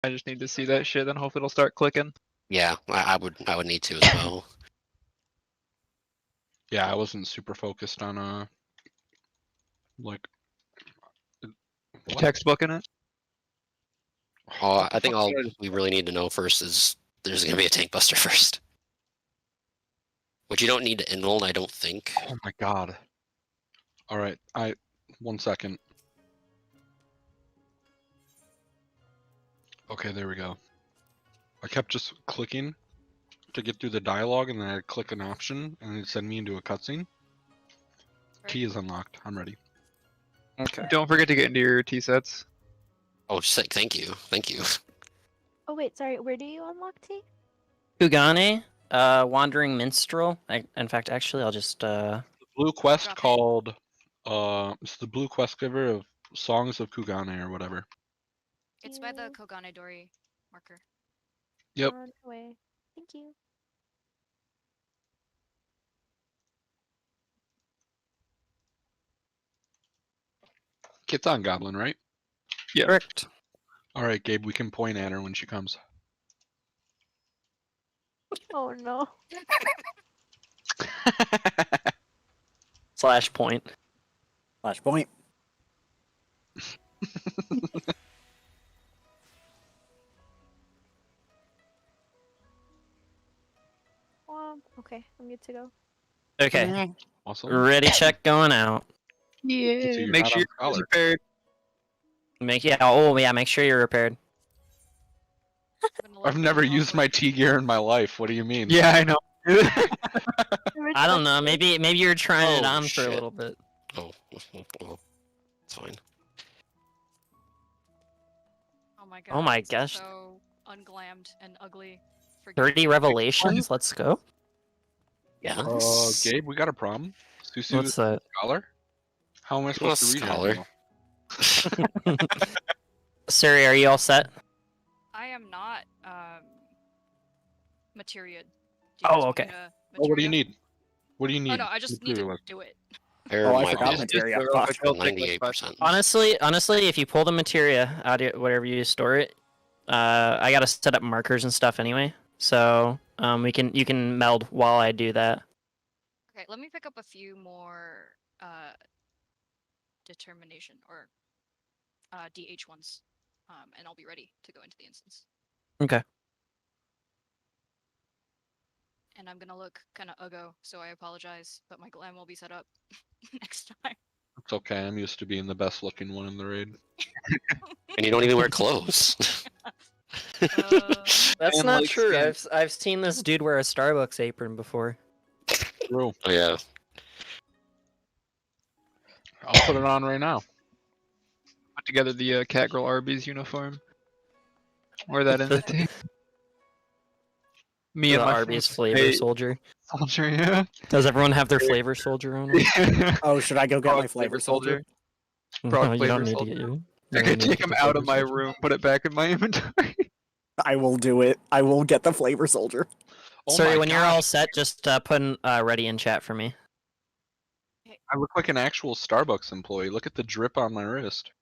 I just need to see that shit, then hopefully it'll start clicking. Yeah, I would need to as well. Yeah, I wasn't super focused on like what? Textbook in it. I think all we really need to know first is there's gonna be a tank buster first. Which you don't need to enroll, I don't think. Oh my god. Alright, 1 second. Okay, there we go. I kept just clicking to get through the dialogue, and then I'd click an option, and it'd send me into a cutscene. T is unlocked. I'm ready. Okay. Don't forget to get into your T sets. Oh, sick! Thank you. Oh wait, sorry. Where do you unlock T? Kugane, Wandering Minstrel. In fact, actually, I'll just Blue quest Drop it. called it's the blue quest giver of Songs of Kugane or whatever. It's by the Kogane Dori marker. Yep. On the way. Thank you. Kit's on Goblin, right? Yeah. correct. Alright, Gabe, we can point at her when she comes. Oh no. Slash point. Flashpoint. Okay, I'm good to go. Okay. Awesome. Ready, check, going out. Yeah. you're Make not sure on you're Scholar. prepared. Make sure you're repaired. I'm gonna I've look never really used my awkward. T gear in my life. What do you mean? Yeah, I know. I don't know. Maybe you're trying it Oh, on for shit. a little bit. Oh, it's fine. Oh my god. Oh my this is gosh. So unglammed and ugly. Forgive 30 me. revelations. Let's go. Yes. Gabe, we got a problem. Susu What's that? Scholar? How am I supposed to read Scholar? that now? Siri, are you all set? I am not materia. Oh, okay. Oh, what do you need? What do you need? Oh no, I just need to Material. do it. Oh, I my forgot bad. materia. Just- Fuck. I'll take 98%. Honestly, if you pull the materia out of whatever you store it, I gotta set up markers and stuff anyway. So you can meld while I do that. Okay, let me pick up a few more determination or DH ones, and I'll be ready to go into the instance. Okay. And I'm gonna look kind of uggo, so I apologize, but my glam will be set up next time. It's okay. I'm used to being the best looking one in the raid. And you don't even wear clothes. That's And not like true. skin. I've seen this dude wear a Starbucks apron before. True. Oh yeah. I'll put it on right now. Put together the Catgirl Arby's uniform. Wear that in the team. Me The and my Arby's friends flavor play soldier. soldier, yeah. Does everyone have their flavor soldier on? Oh, should I go get Frog my flavor soldier? Frog No, you flavor don't need to soldier. get you. I can take him out of my room, put it back in my inventory. I will do it. I will get the flavor soldier. Oh Sorry, my when you're all gosh, set, just put in, ready in chat for me. I look like an actual Starbucks employee. Look at the drip on my wrist.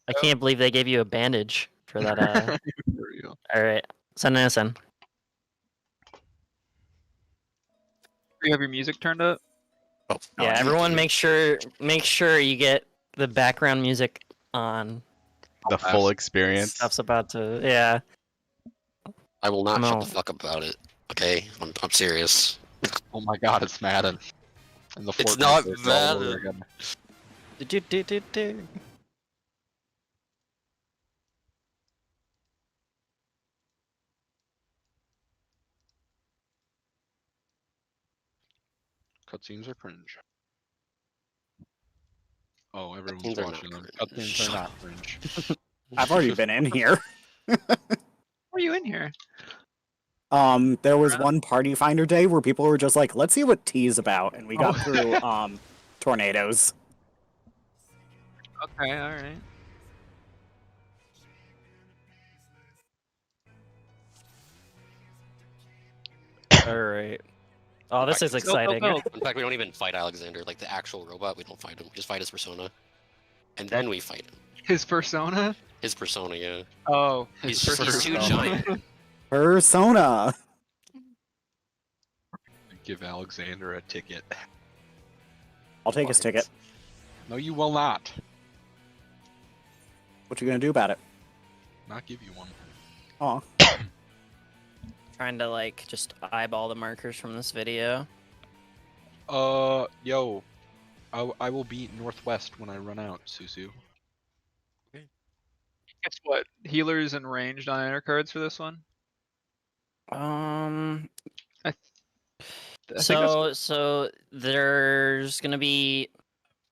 I can't believe they gave you a bandage for that. For real. All right, send this in. You have your music turned up? Oh, Yeah, I everyone, do. make sure you get the background music on. The full experience. Stuff's about to. Yeah. I will not shut No. the fuck up about it. Okay, I'm serious. Oh my god, it's Madden. And the It's Fortnite not bits all over Madden. again. Do-do-do-do-do. Cutscenes are cringe. Oh, everyone's Cutscenes are not watching them. cringe. Cutscenes Shut are not up. cringe. I've already been in here. Why are you in here? There was one party finder day where people were just like, let's see what T is about, and we got through tornadoes. Okay, alright. All right. Oh, this is Go, exciting. go. In fact, we don't even fight Alexander, like the actual robot. We don't fight him. We just fight his persona, and then we fight him. His persona? His persona, yeah. Oh, He's his just too persona. giant. Persona. Give Alexander a ticket. I'll take his ticket. No, you will not. What you gonna do about it? Not give you one. Aw. Trying to like just eyeball the markers from this video. Yo. I will be northwest when I run out, Susu. Guess what? Healers and ranged on enter cards for this one? Um. I think that's... So there's gonna be.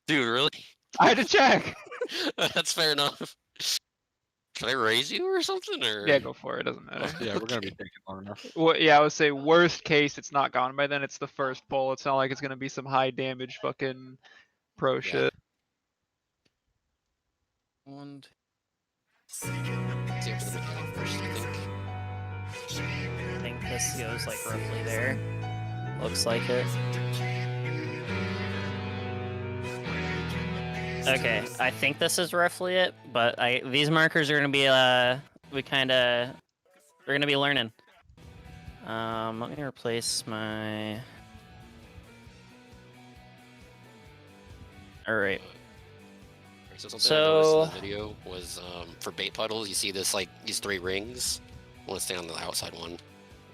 Dude, really? I had to check! That's fair enough. Should I raise you or something? Or Yeah, go for it, doesn't matter. Yeah, we're gonna be taking long enough. Well, yeah, I would say worst case it's not gone by then, it's the first pull. It's not like it's gonna be some high damage fucking pro shit. One. See after the mechanic first, I think. I think this goes like roughly there. Looks like it. Okay, I think this is roughly it, but these markers are gonna be we're gonna be learning. Let me replace my. All right. So something I noticed in the video was for bait puddles, you see this like these 3 rings. I want to stay on the outside one.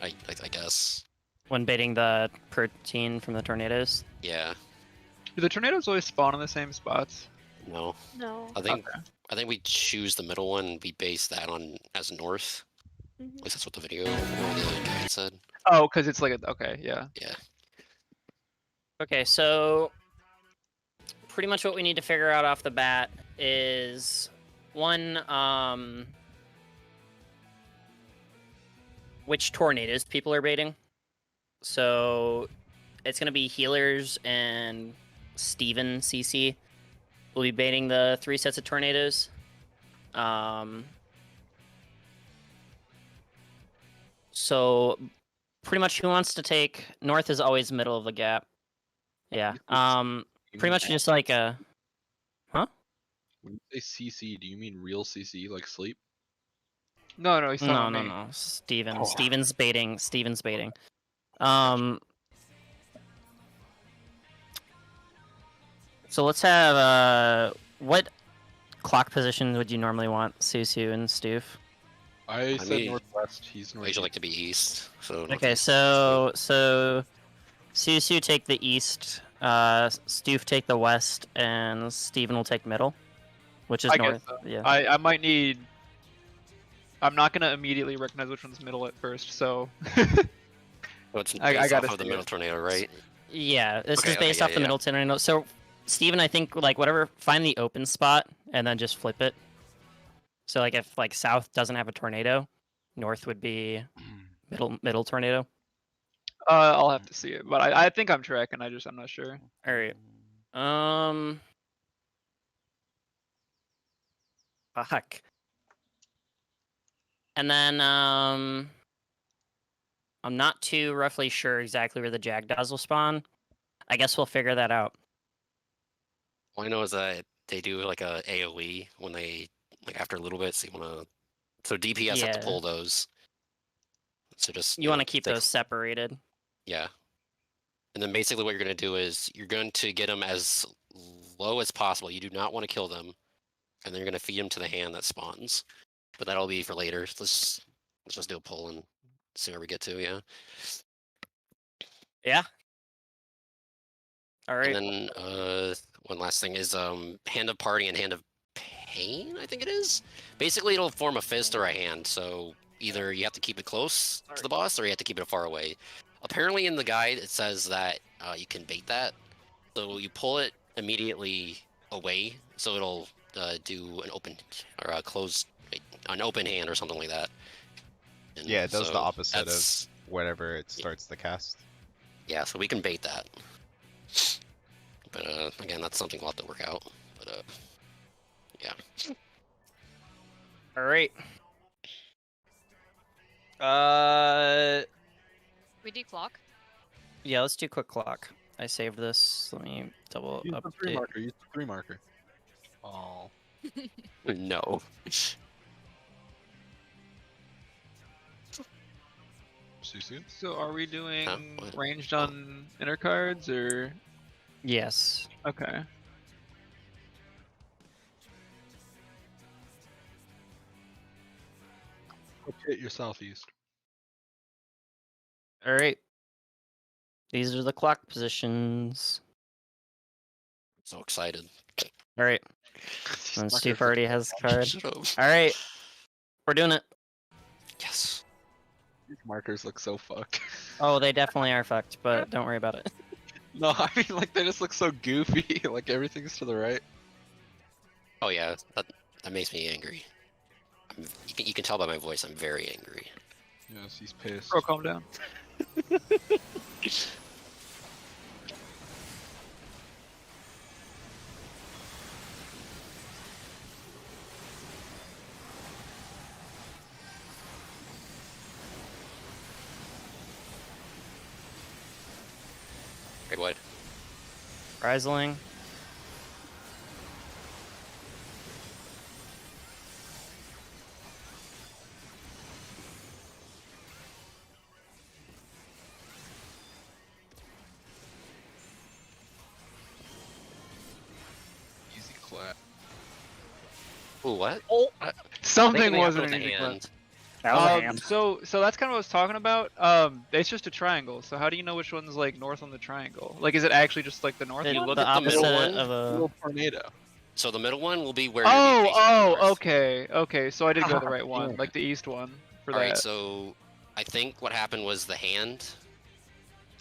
I guess. When baiting the protein from the tornadoes. Yeah. Do the tornadoes always spawn in the same spots? No. No. I think we choose the middle one and we base that on as north. Mhm. At least that's what the video or the guide said. Oh, because it's like a... Okay, yeah. Yeah. Okay, so pretty much what we need to figure out off the bat is one, which tornadoes people are baiting. So it's gonna be healers and Steven CC will be baiting the 3 sets of tornadoes. So pretty much who wants to take north is always middle of the gap. Yeah. Pretty much just like a. Huh? When you say CC, do you mean real CC, like sleep? No, he's talking No, about no, me. no. Steven. Oh. Steven's baiting. Steven's baiting. So let's have what clock position would you normally want, Susu and Stoof? I said mean, northwest, he's I northeast. usually like to be east. So Okay, northeast. so Susu take the east, Stoof take the west, and Steven will take middle, which is I guess north. so. Yeah. I might need... I'm not gonna immediately recognize which one's middle at first, so... Oh, it's I based gotta off of the see middle it. tornado, right? Yeah, this Okay, is based okay, off yeah, the yeah. middle tornado. So, Steven, I think like whatever, find the open spot and then just flip it. So like if like south doesn't have a tornado, north would be middle tornado. I'll have to see it, but I think I'm tracking, I'm not sure. All right. Fuck. And then I'm not too roughly sure exactly where the Jackdaws will spawn. I guess we'll figure that out. All I know is that they do like a AOE when they like after a little bit, so you wanna. So DPS have to Yeah. pull those. So just You want to know, keep they- those separated. Yeah. And then basically what you're going to do is you're going to get them as low as possible. You do not want to kill them. And then you're going to feed them to the hand that spawns. But that'll be for later. Let's just do a pull and see where we get to, yeah. Yeah. All right. And then one last thing is Hand of Party and Hand of Pain, I think it is. Basically it'll form a fist or a hand, so either you have to keep it close to the boss or you have to keep it far away. Apparently in the guide it says that you can bait that. So you pull it immediately away, so it'll do an open or a closed, an open hand or something like that. And Yeah, it does so the opposite of that's- whenever it starts the cast. Yeah, so we can bait that. But again, that's something we'll have to work out. But yeah. All right. We declock. Yeah, let's do quick clock. I saved this. Let me double Use the 3 update. marker, use the 3 marker. Oh. No. Susu? So are we doing What? ranged Oh. on inner cards or? Yes. Okay. Let's hit your southeast. All right. These are the clock positions. So excited. All right. These And markers Steve look- already has a card. Shut up. All right. We're doing it. Yes. These markers look so fucked. Oh, they definitely are fucked, but don't worry about it. No, I mean like they just look so goofy. Like everything's to the right. Oh yeah, that makes me angry. You can tell by my voice, I'm very angry. Yes, he's pissed. Bro, calm down. Great White. Riesling. Easy clap. Ooh, what? Oh, I something think they have to wasn't go an with the easy clap. hand. That was a hand. So that's kind of what I was talking about. It's just a triangle. So how do you know which one's like north on the triangle? Like, is it actually just like the north The, You one? look the at the middle opposite one, of a. Little tornado. So the middle one will be where you're facing Oh, north. okay. So I did go the right one, damn like the east one for All that. right, so I think what happened was the hand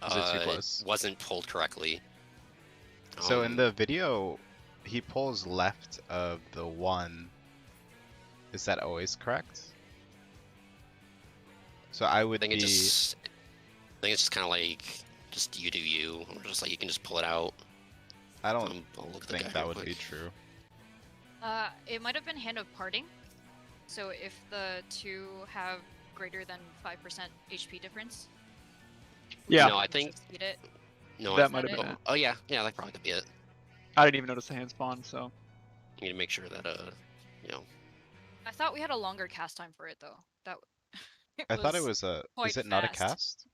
It wasn't pulled correctly. So in Um, the video, he pulls left of the 1. Is that always correct? So I I would think be. it just, I think it's just kind of like just you do you, or just like you can just pull it out. I don't I'll look at the think guy that real would quick. be true. It might have been Hand of Parting. So if the two have greater than 5% HP difference, Yeah, No, I you think succeed it. no. that Is might that have been it? it. Oh yeah, that probably could be it. I didn't even notice the hand spawn. So You need to make sure that you know. I thought we had a longer cast time for it though. That I thought it was a. quite Is it not a fast. cast?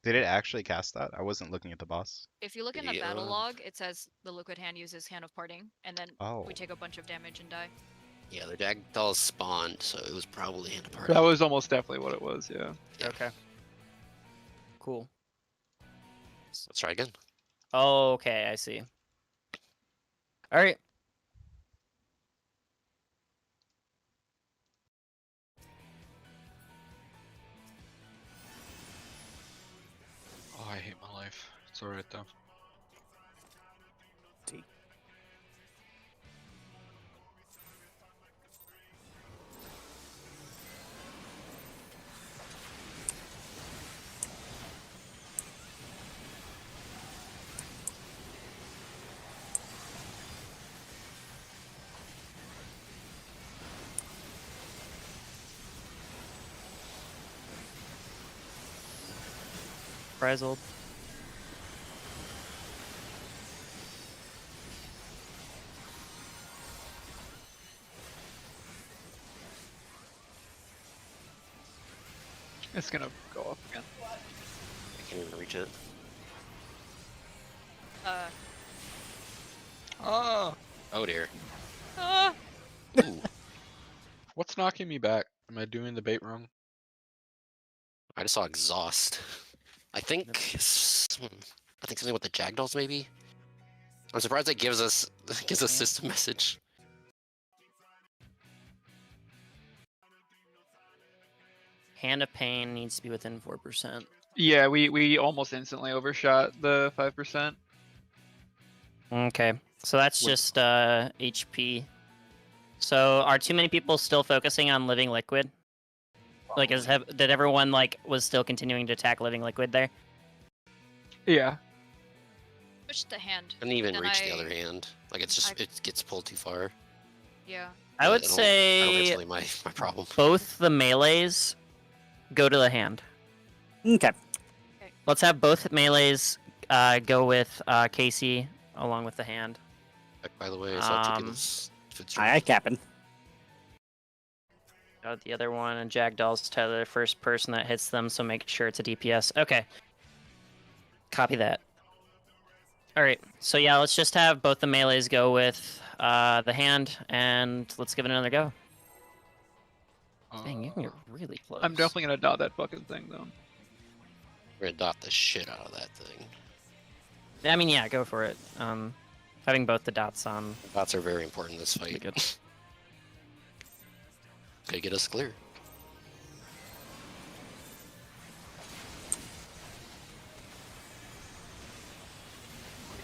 Did it actually cast that? I wasn't looking at the boss. If you look in the battle Yeah. log, it says the liquid hand uses Hand of Parting, and then Oh. we take a bunch of damage and die. Yeah, the Jagdalls spawned, so it was probably hand apart. that was almost definitely what it was. Yeah. Yeah. Okay. Cool. Let's try again. Oh, okay, I see. All right. Oh, I hate my life. It's alright though. Frazzled. It's gonna go up again. I can't even reach it. Ah! Oh dear. Ooh, What's knocking me back? Am I doing the bait wrong? I just saw exhaust. I think I think something with the Jagdalls maybe. I'm surprised it gives us system message. Hand of Pain needs to be within 4%. Yeah, we almost instantly overshot the 5%. Okay, so that's Wait. just HP. So are too many people still focusing on Living Liquid? Like, did everyone was still continuing to attack Living Liquid there? Yeah. Switch the hand. I didn't even Then reach the I- other hand. Like it's just I- it gets pulled too far. Yeah. I would don't think say it's really my problem. both the melees go to the hand. Okay. Let's have both melees go with Casey along with the hand. By the way, so I took Um, this if it's true. Aye, aye, Captain. The other one, and Jackdaw's tether the first person that hits them, so make sure it's a DPS. Okay. Copy that. Alright, so yeah, let's just have both the melees go with the hand, and let's give it another go. Dang, you can get really close. I'm definitely gonna dot that fucking thing though. We're gonna dot the shit out of that thing. I mean, yeah, go for it. Having both the dots on. Dots are very important in this fight. Good. Okay, get us clear.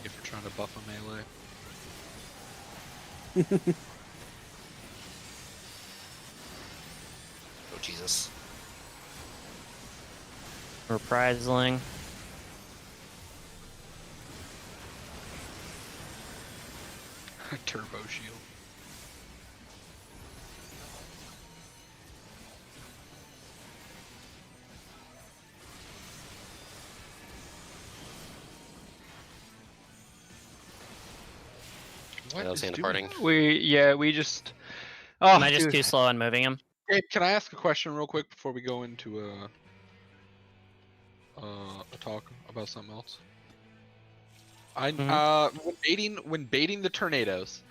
If you're trying to buff a melee. Oh Jesus. Reprising. Turbo shield. That was is hand doing- parting. We just. Oh, Am I just dude. too slow on moving him? Hey, can I ask a question real quick before we go into a talk about something else? When baiting the tornadoes,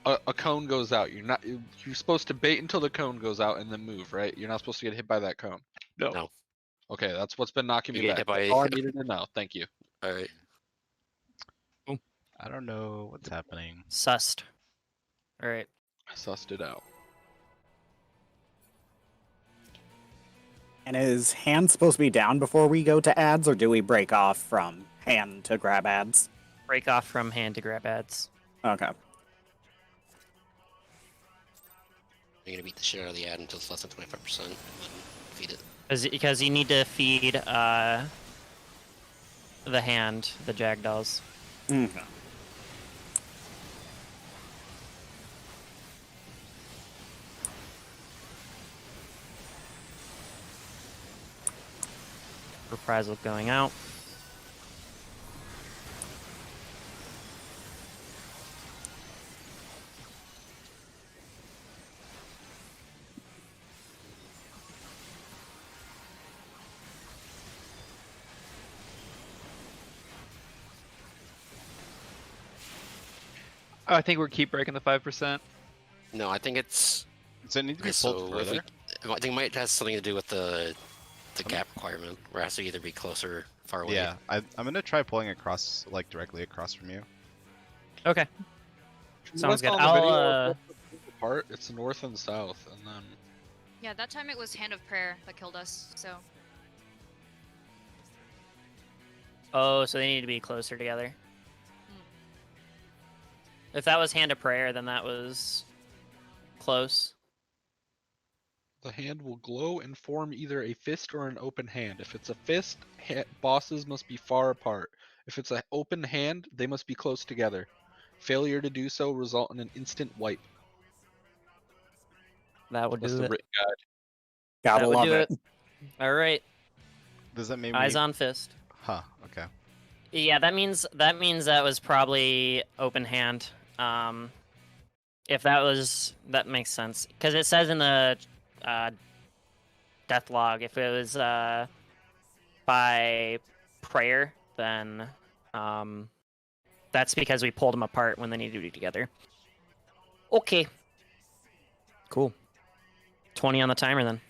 a cone goes out. You're supposed to bait until the cone goes out and then move, right? You're not supposed to get hit by that cone. No. No. Okay, that's what's been knocking You me get back. hit by- That's all I needed to know. Thank you. Alright. I don't know what's happening. Sussed. Alright. I sussed it out. And is hand supposed to be down before we go to ads, or do we break off from hand to grab ads? Break off from hand to grab ads. Okay. You're gonna beat the shit out of the ad until it's less than 25%, and then feed it. Because you need to feed the hand, the Jackdaws. Okay. Reprisal going out. I think we're keep breaking the 5%. No, I think it's... Does it need to be Okay, pulled so if we, further? I think it might have something to do with the gap requirement, where it has to either be closer or far away. Yeah, I'm gonna try pulling across, like directly across from you. Okay. Sounds What's good. on the I'll, video apart? It's north and south, and then Yeah, that time it was Hand of Prayer that killed us, so. Oh, so they need to be closer together. If that was Hand of Prayer, then that was close. the hand will glow and form either a fist or an open hand. If it's a fist, bosses must be far apart. If it's an open hand, they must be close together. Failure to do so result in an instant wipe. That would That's do the it. written guide. Gotta That would love do it. All right. Does that mean Eyes we... on fist. Huh, okay. Yeah, that means that was probably open hand. If that makes sense, because it says in the death log if it was by prayer, then that's because we pulled them apart when they needed to be together. Okay. Cool. 20 on the timer then.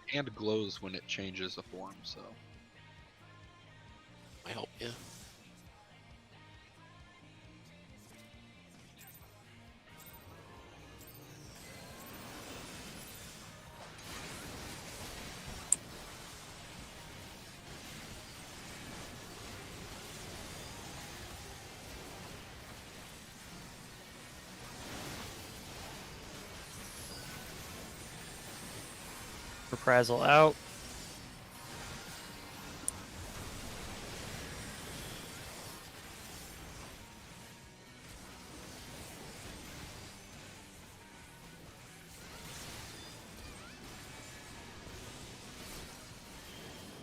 The hand glows when it changes a form, so. I hope, yeah. Reprisal out.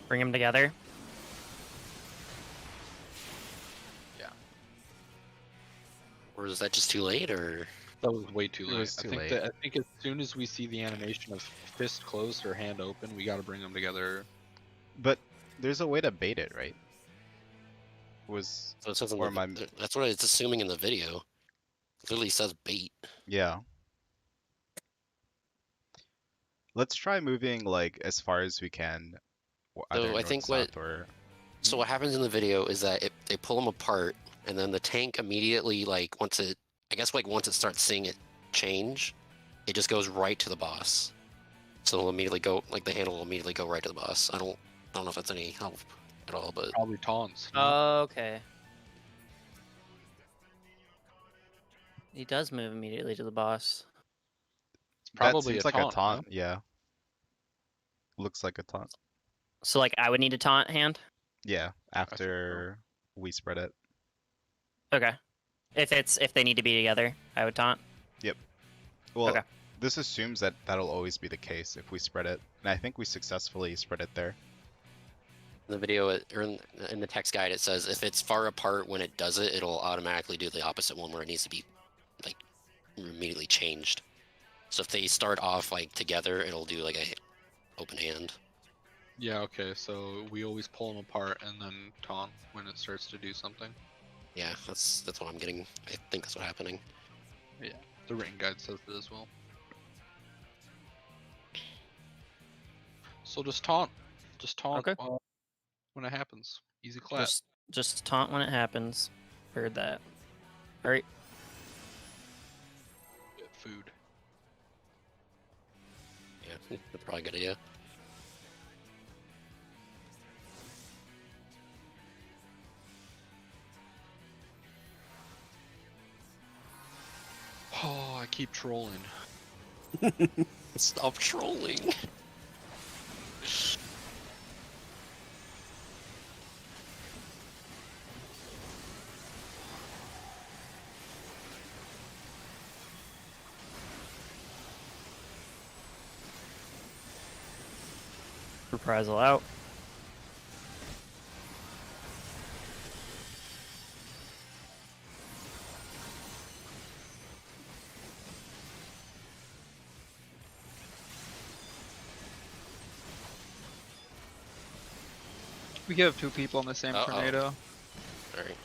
Bring them together. Or is that just too late, or? That was way too It late. was too I think late. that I think as soon as we see the animation of fist closed or hand open, we gotta bring them together. But there's a way to bait it, right? Was So it says in Or the, am I- that's what it's assuming in the video. It literally says bait. yeah. Let's try moving like as far as we can, either So I north, think south, or So what happens in the video is that they pull them apart, and then the tank immediately, like, once it starts seeing it change, it just goes right to the boss. So it'll immediately go, like, the handle will immediately go right to the boss. I don't know if that's any help at all, but Probably taunts. no? Okay. He does move immediately to the boss. It's probably that seems a like taunt. a taunt. Yeah. Looks like a taunt. So like I would need a taunt hand. Yeah. so. After we spread it. Okay. If they need to be together, I would taunt. Well, Okay. this assumes that that'll always be the case if we spread it, and I think we successfully spread it there. in the video, or in the text guide, it says if it's far apart when it does it, it'll automatically do the opposite one where it needs to be, like, immediately changed. So if they start off, like, together, it'll do, like, a open hand. Yeah. Okay. So we always pull them apart and then taunt when it starts to do something. Yeah, that's what I'm getting. I think that's what's happening. The written guide says it as well. So just taunt. Just taunt Okay. when it happens. Easy clap. Just taunt when it happens. Heard that. All right. Get food. Yeah, that's probably a good idea. Oh, I keep trolling. Stop trolling. Reprisal out. We have two people in the same Uh-oh. tornado. Alright.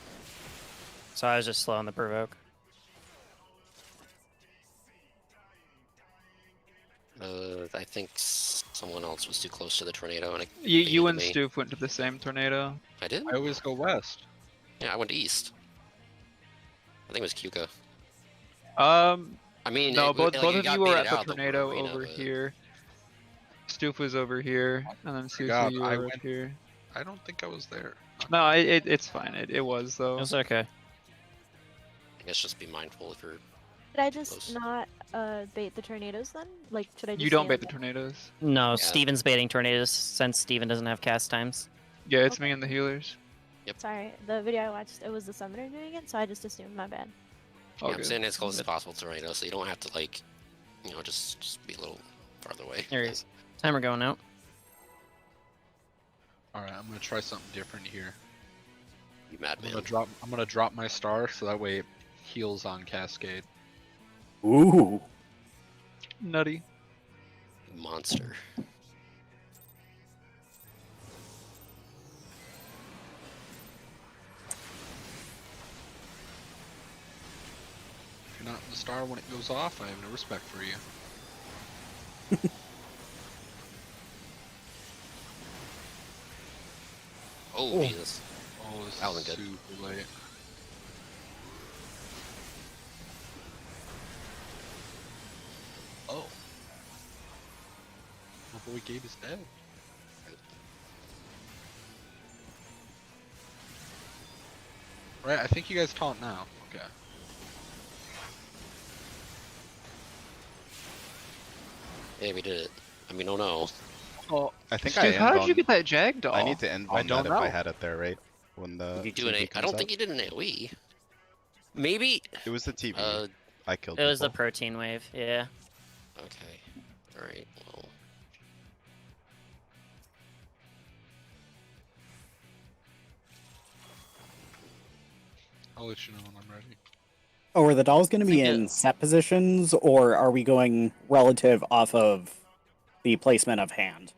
So I was just slow on the provoke. I think someone else was too close to the tornado, and You and me. Stoof went to the same tornado. I did? I always go west. Yeah, I went east. I think it was Kyuka. I mean, no, both like, both it of got you were baited at the out tornado arena, over but- here. Stoof was over here, and then Susie, God, you I were went- up here. I don't think I was there. No, it's fine. It was though. It was okay. I guess just be mindful if you're. Did I just Close. not bait the tornadoes then? Like, should I just You don't stand bait the there? tornadoes. No, Yeah. Steven's baiting tornadoes since Steven doesn't have cast times. Yeah, it's me and the healers. Sorry, the video I watched, it was the summoner doing it, so I just assumed. My bad. All Yeah, I'm good. saying as close as possible to tornado, so you don't have to, like, just be a little farther away. There he is. Timer going out. All right, I'm gonna try something different here. You mad I'm man. gonna drop my star so that way it heals on Cascade. Ooh. Nutty. Monster. If you're not in the star when it goes off, I have no respect for you. Oh, Jesus. Oh, this That is was good. super late. Oh. My boy Gabe is dead. Right, I think you guys taunt now. Okay. Yeah, we did it. I mean, oh no. Oh, I think Stoof, I how end did you on- get that Jag doll? I need to end I on don't that if I know. had it there, right? When the You do an TV I comes don't up. think you did an AoE. Maybe. It was the TV. Uh, I killed It was the people. protein wave. Yeah. okay. Alright, well. I'll let you know when I'm ready. Oh, are the dolls going to be Think in set positions, or are we going relative off of the placement of hand?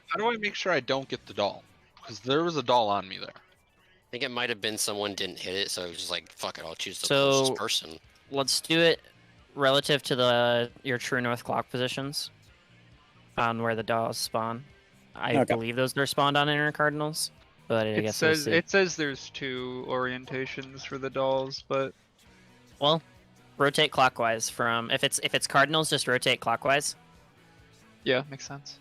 How do I make sure I don't get the doll? Because there was a doll on me there. I think it might have been someone didn't hit it, so it was just like, fuck it, I'll choose the So- closest person. Let's do it relative to your true north clock positions on where the dolls spawn. I Okay. believe those are spawned on inner cardinals, but I guess we'll see. It says there's 2 orientations for the dolls, but Well, rotate clockwise from if it's cardinals, just rotate clockwise. yeah, makes sense.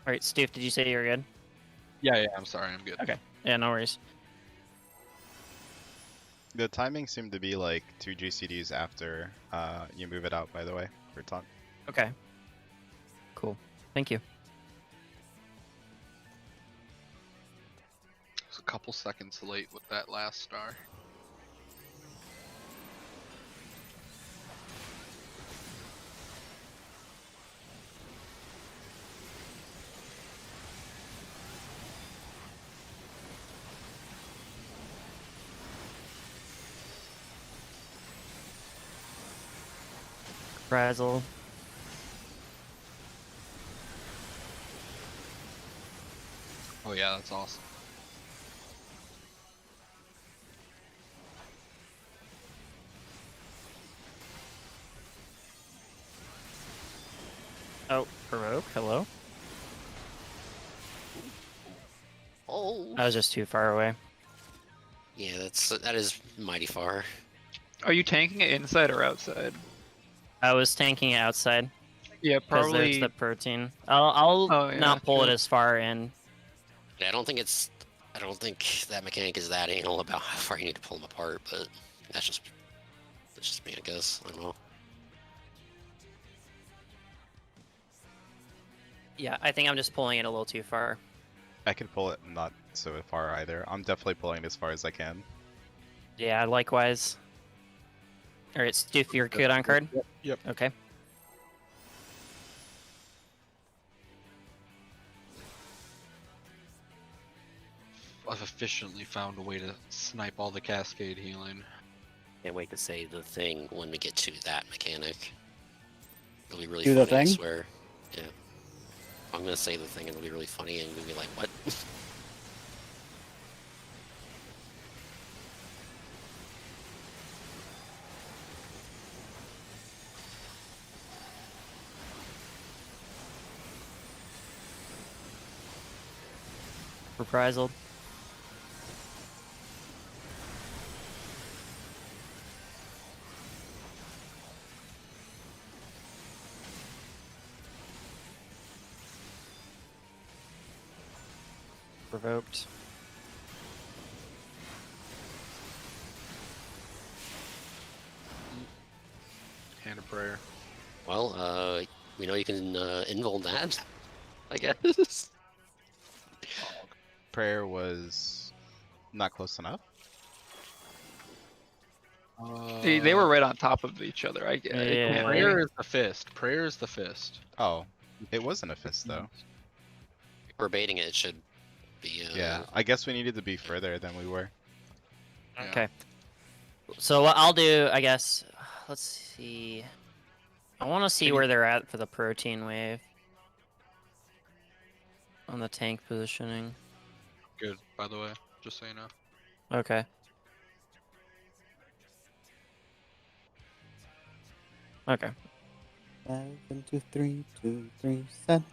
All right, Steve, did you say you were good? Yeah, I'm sorry, I'm good. Okay. Yeah, no worries. The timing seemed to be like 2 GCDs after you move it out, by the way, for taunt. Okay. Cool. Thank you. It's a couple seconds late with that last star. Razzle. Oh yeah, that's awesome. Oh, Baroque, hello? Oh. I was just too far away. Yeah, that is mighty far. Are you tanking it inside or outside? I was tanking it outside Yeah, because probably. there's the protein. I'll Oh, yeah, not pull it true. as far in. Yeah, I don't think that mechanic is that anal about how far you need to pull them apart, but that's just me, I guess. I don't know. Yeah, I think I'm just pulling it a little too far. I can pull it not so far either. I'm definitely pulling it as far as I can. Yeah, likewise. All right, Steve, you're good on card? Yep. Okay. I've efficiently found a way to snipe all the cascade healing. Can't wait to say the thing when we get to that mechanic. It'll be really Do the funny, I thing? swear. Yeah. I'm gonna say the thing and it'll be really funny and you'll be like, what? Reprisal. Provoked. Hand of prayer. Well, we know you can invul that, I guess. Prayer was not close enough. They were right on top of each other. I get. Yeah. Prayer is the fist. Prayer is the fist. Oh, it wasn't a fist though. If we're baiting it, it should be. Yeah, I guess we needed to be further than we were. Yeah. Okay. So what I'll do, I guess, let's see. I want to see Can you- where they're at for the protein wave. On the tank positioning. Good, by the way, just so you know. Okay. Okay. 7, 2, 3, 2, 3, send.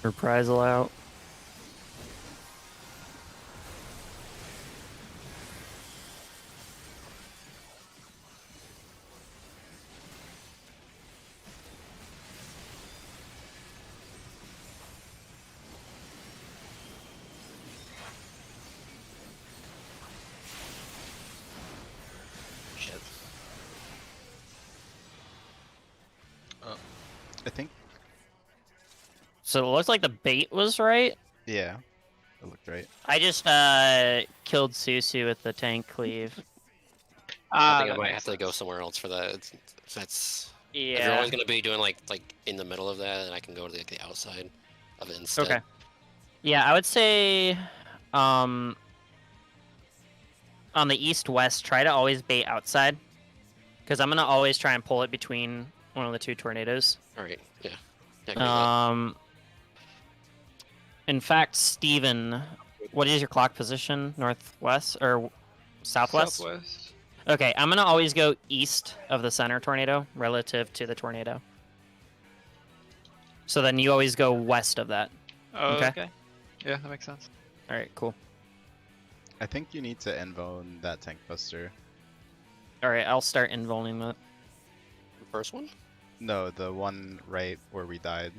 Reprisal out. I think. So it looks like the bait was right. Yeah. It looked right. I just killed Susu with the tank cleave. I think I that might makes have to go sense. somewhere else for that. That's if you're Yeah. always gonna be doing like in the middle of that, then I can go to the outside of it instead. Okay. Yeah, I would say, on the east-west, try to always bait outside, because I'm gonna always try and pull it between one of the two tornadoes. All right. Yeah. Yeah, I can do that. In fact, Steven, what is your clock position? Northwest or southwest? Southwest. Okay, I'm gonna always go east of the center tornado relative to the tornado. So then you always go west of that. Oh, Okay. okay. Yeah, that makes sense. All right, cool. I think you need to invone that tank buster. All right, I'll start involving that. The first one? No, the one right where we died.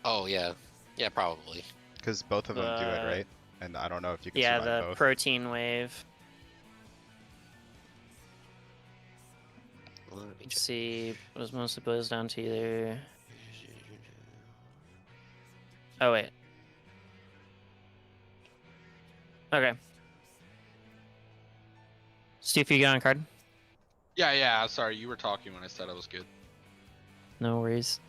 Oh yeah. Yeah, probably. Because both of them do it, The- right? And I don't know if you can Yeah, survive the both. protein wave. Let me Let's check. see, it was mostly boils down to either. Oh wait. Okay. Steve, you got on a card? Yeah. Sorry, you were talking when I said I was good. No worries.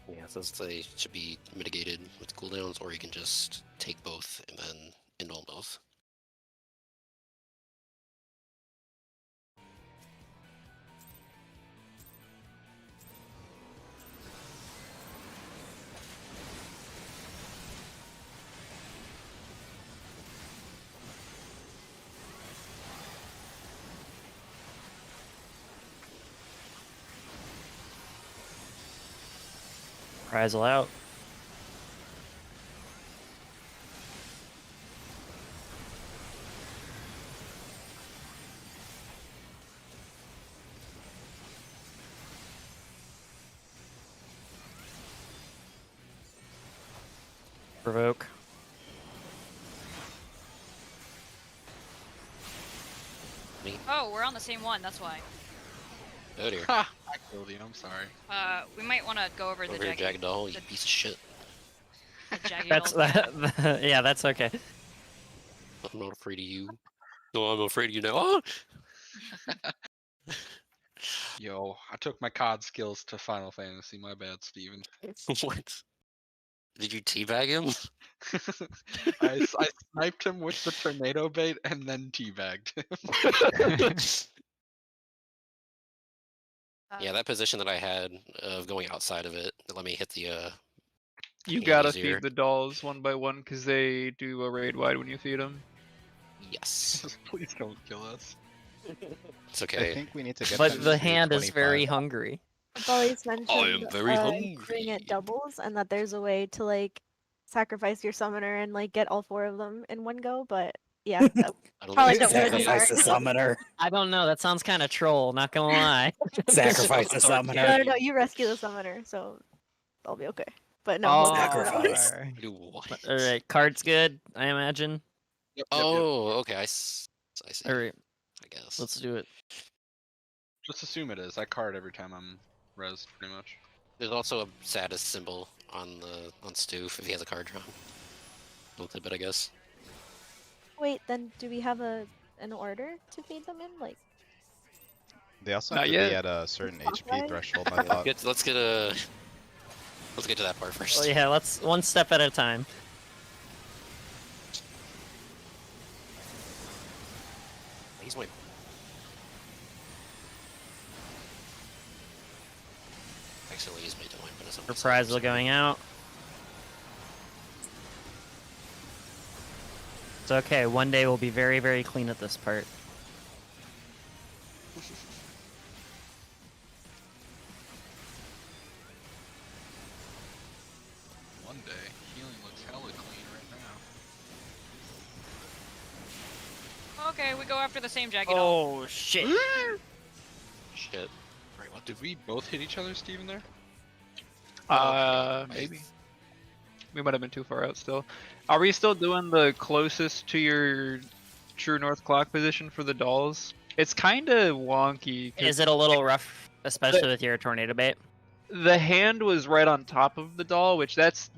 Yeah, so they should be mitigated with cooldowns, or you can just take both and then indulge both. Prizel out. Provoke. Oh, we're on the same one. That's why. Oh dear. Ha! I killed you. I'm sorry. We might want to go over the Over here, jagged, Jackdaw, you the- piece of shit. the jagged That's doll. that. Yeah, that's okay. I'm not afraid of you. No, I'm afraid of you now. Oh! Yo, I took my COD skills to Final Fantasy. My bad, Steven. What? Did you teabag him? I sniped him with the tornado bait and then teabagged him. Yeah, that position that I had of going outside of it, let me hit the You Yeah, gotta easier. feed the dolls one by one because they do a raid wide when you feed them. yes. Please don't kill us. It's I okay. think we need to get them But the to hand is very 25. hungry. I've always mentioned am very doing hungry. it doubles, and that there's a way to like sacrifice your summoner and like get all 4 of them in one go. But yeah, I don't Probably think don't it's really Sacrifice the Sorry. summoner. I don't know. That sounds kind of troll. Not gonna lie. Sacrifice the Sorry. summoner. no, you rescue the summoner, so I'll be okay. But no, Oh, we'll get to that. Sacrifice. Do what? All right, card's good. I imagine. Yep. Oh, okay. I see. All right, I guess. let's do it. Just assume it is. I card every time I'm res, pretty much. There's also a saddest symbol on Stoof if he has a card drawn. Little tidbit, I guess. Wait, then do we have an order to feed them in? Like, They also Not have to be yet. at a certain HP Okay. threshold, I thought. Let's get to that part first. Well, yeah, let's one step at a time. He's my. Accidentally used my doing, but it's Reprisal going out. It's okay. One day we'll be very, very clean at this part. One day, healing looks hella clean right now. Okay, we go after the same jagged doll. Oh shit! Shit. Right, what Did we both hit each other, Steven, there? Maybe. We might have been too far out still. Are we still doing the closest to your true north clock position for the dolls. It's kind of wonky. 'cause Is it a little rough, especially with your tornado bait? the hand was right on top of the doll, which that's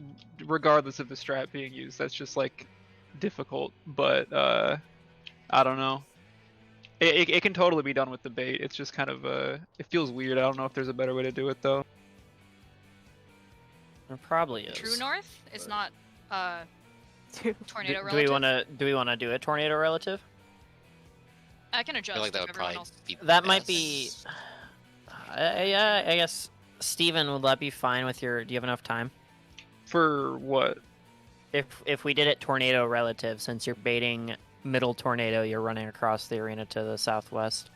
regardless of the strat being used. That's just like difficult, but I don't know. It can totally be done with the bait. It's just kind of it feels weird. I don't know if there's a better way to do it though. There probably is. True north is not tornado Do relative. we want to do a tornado relative? I can I adjust feel like that if would everyone probably else. be That might best. be. I guess Steven, would that be fine with your? Do you have enough time? For what? If we did it tornado relative, since you're baiting middle tornado, you're running across the arena to the southwest.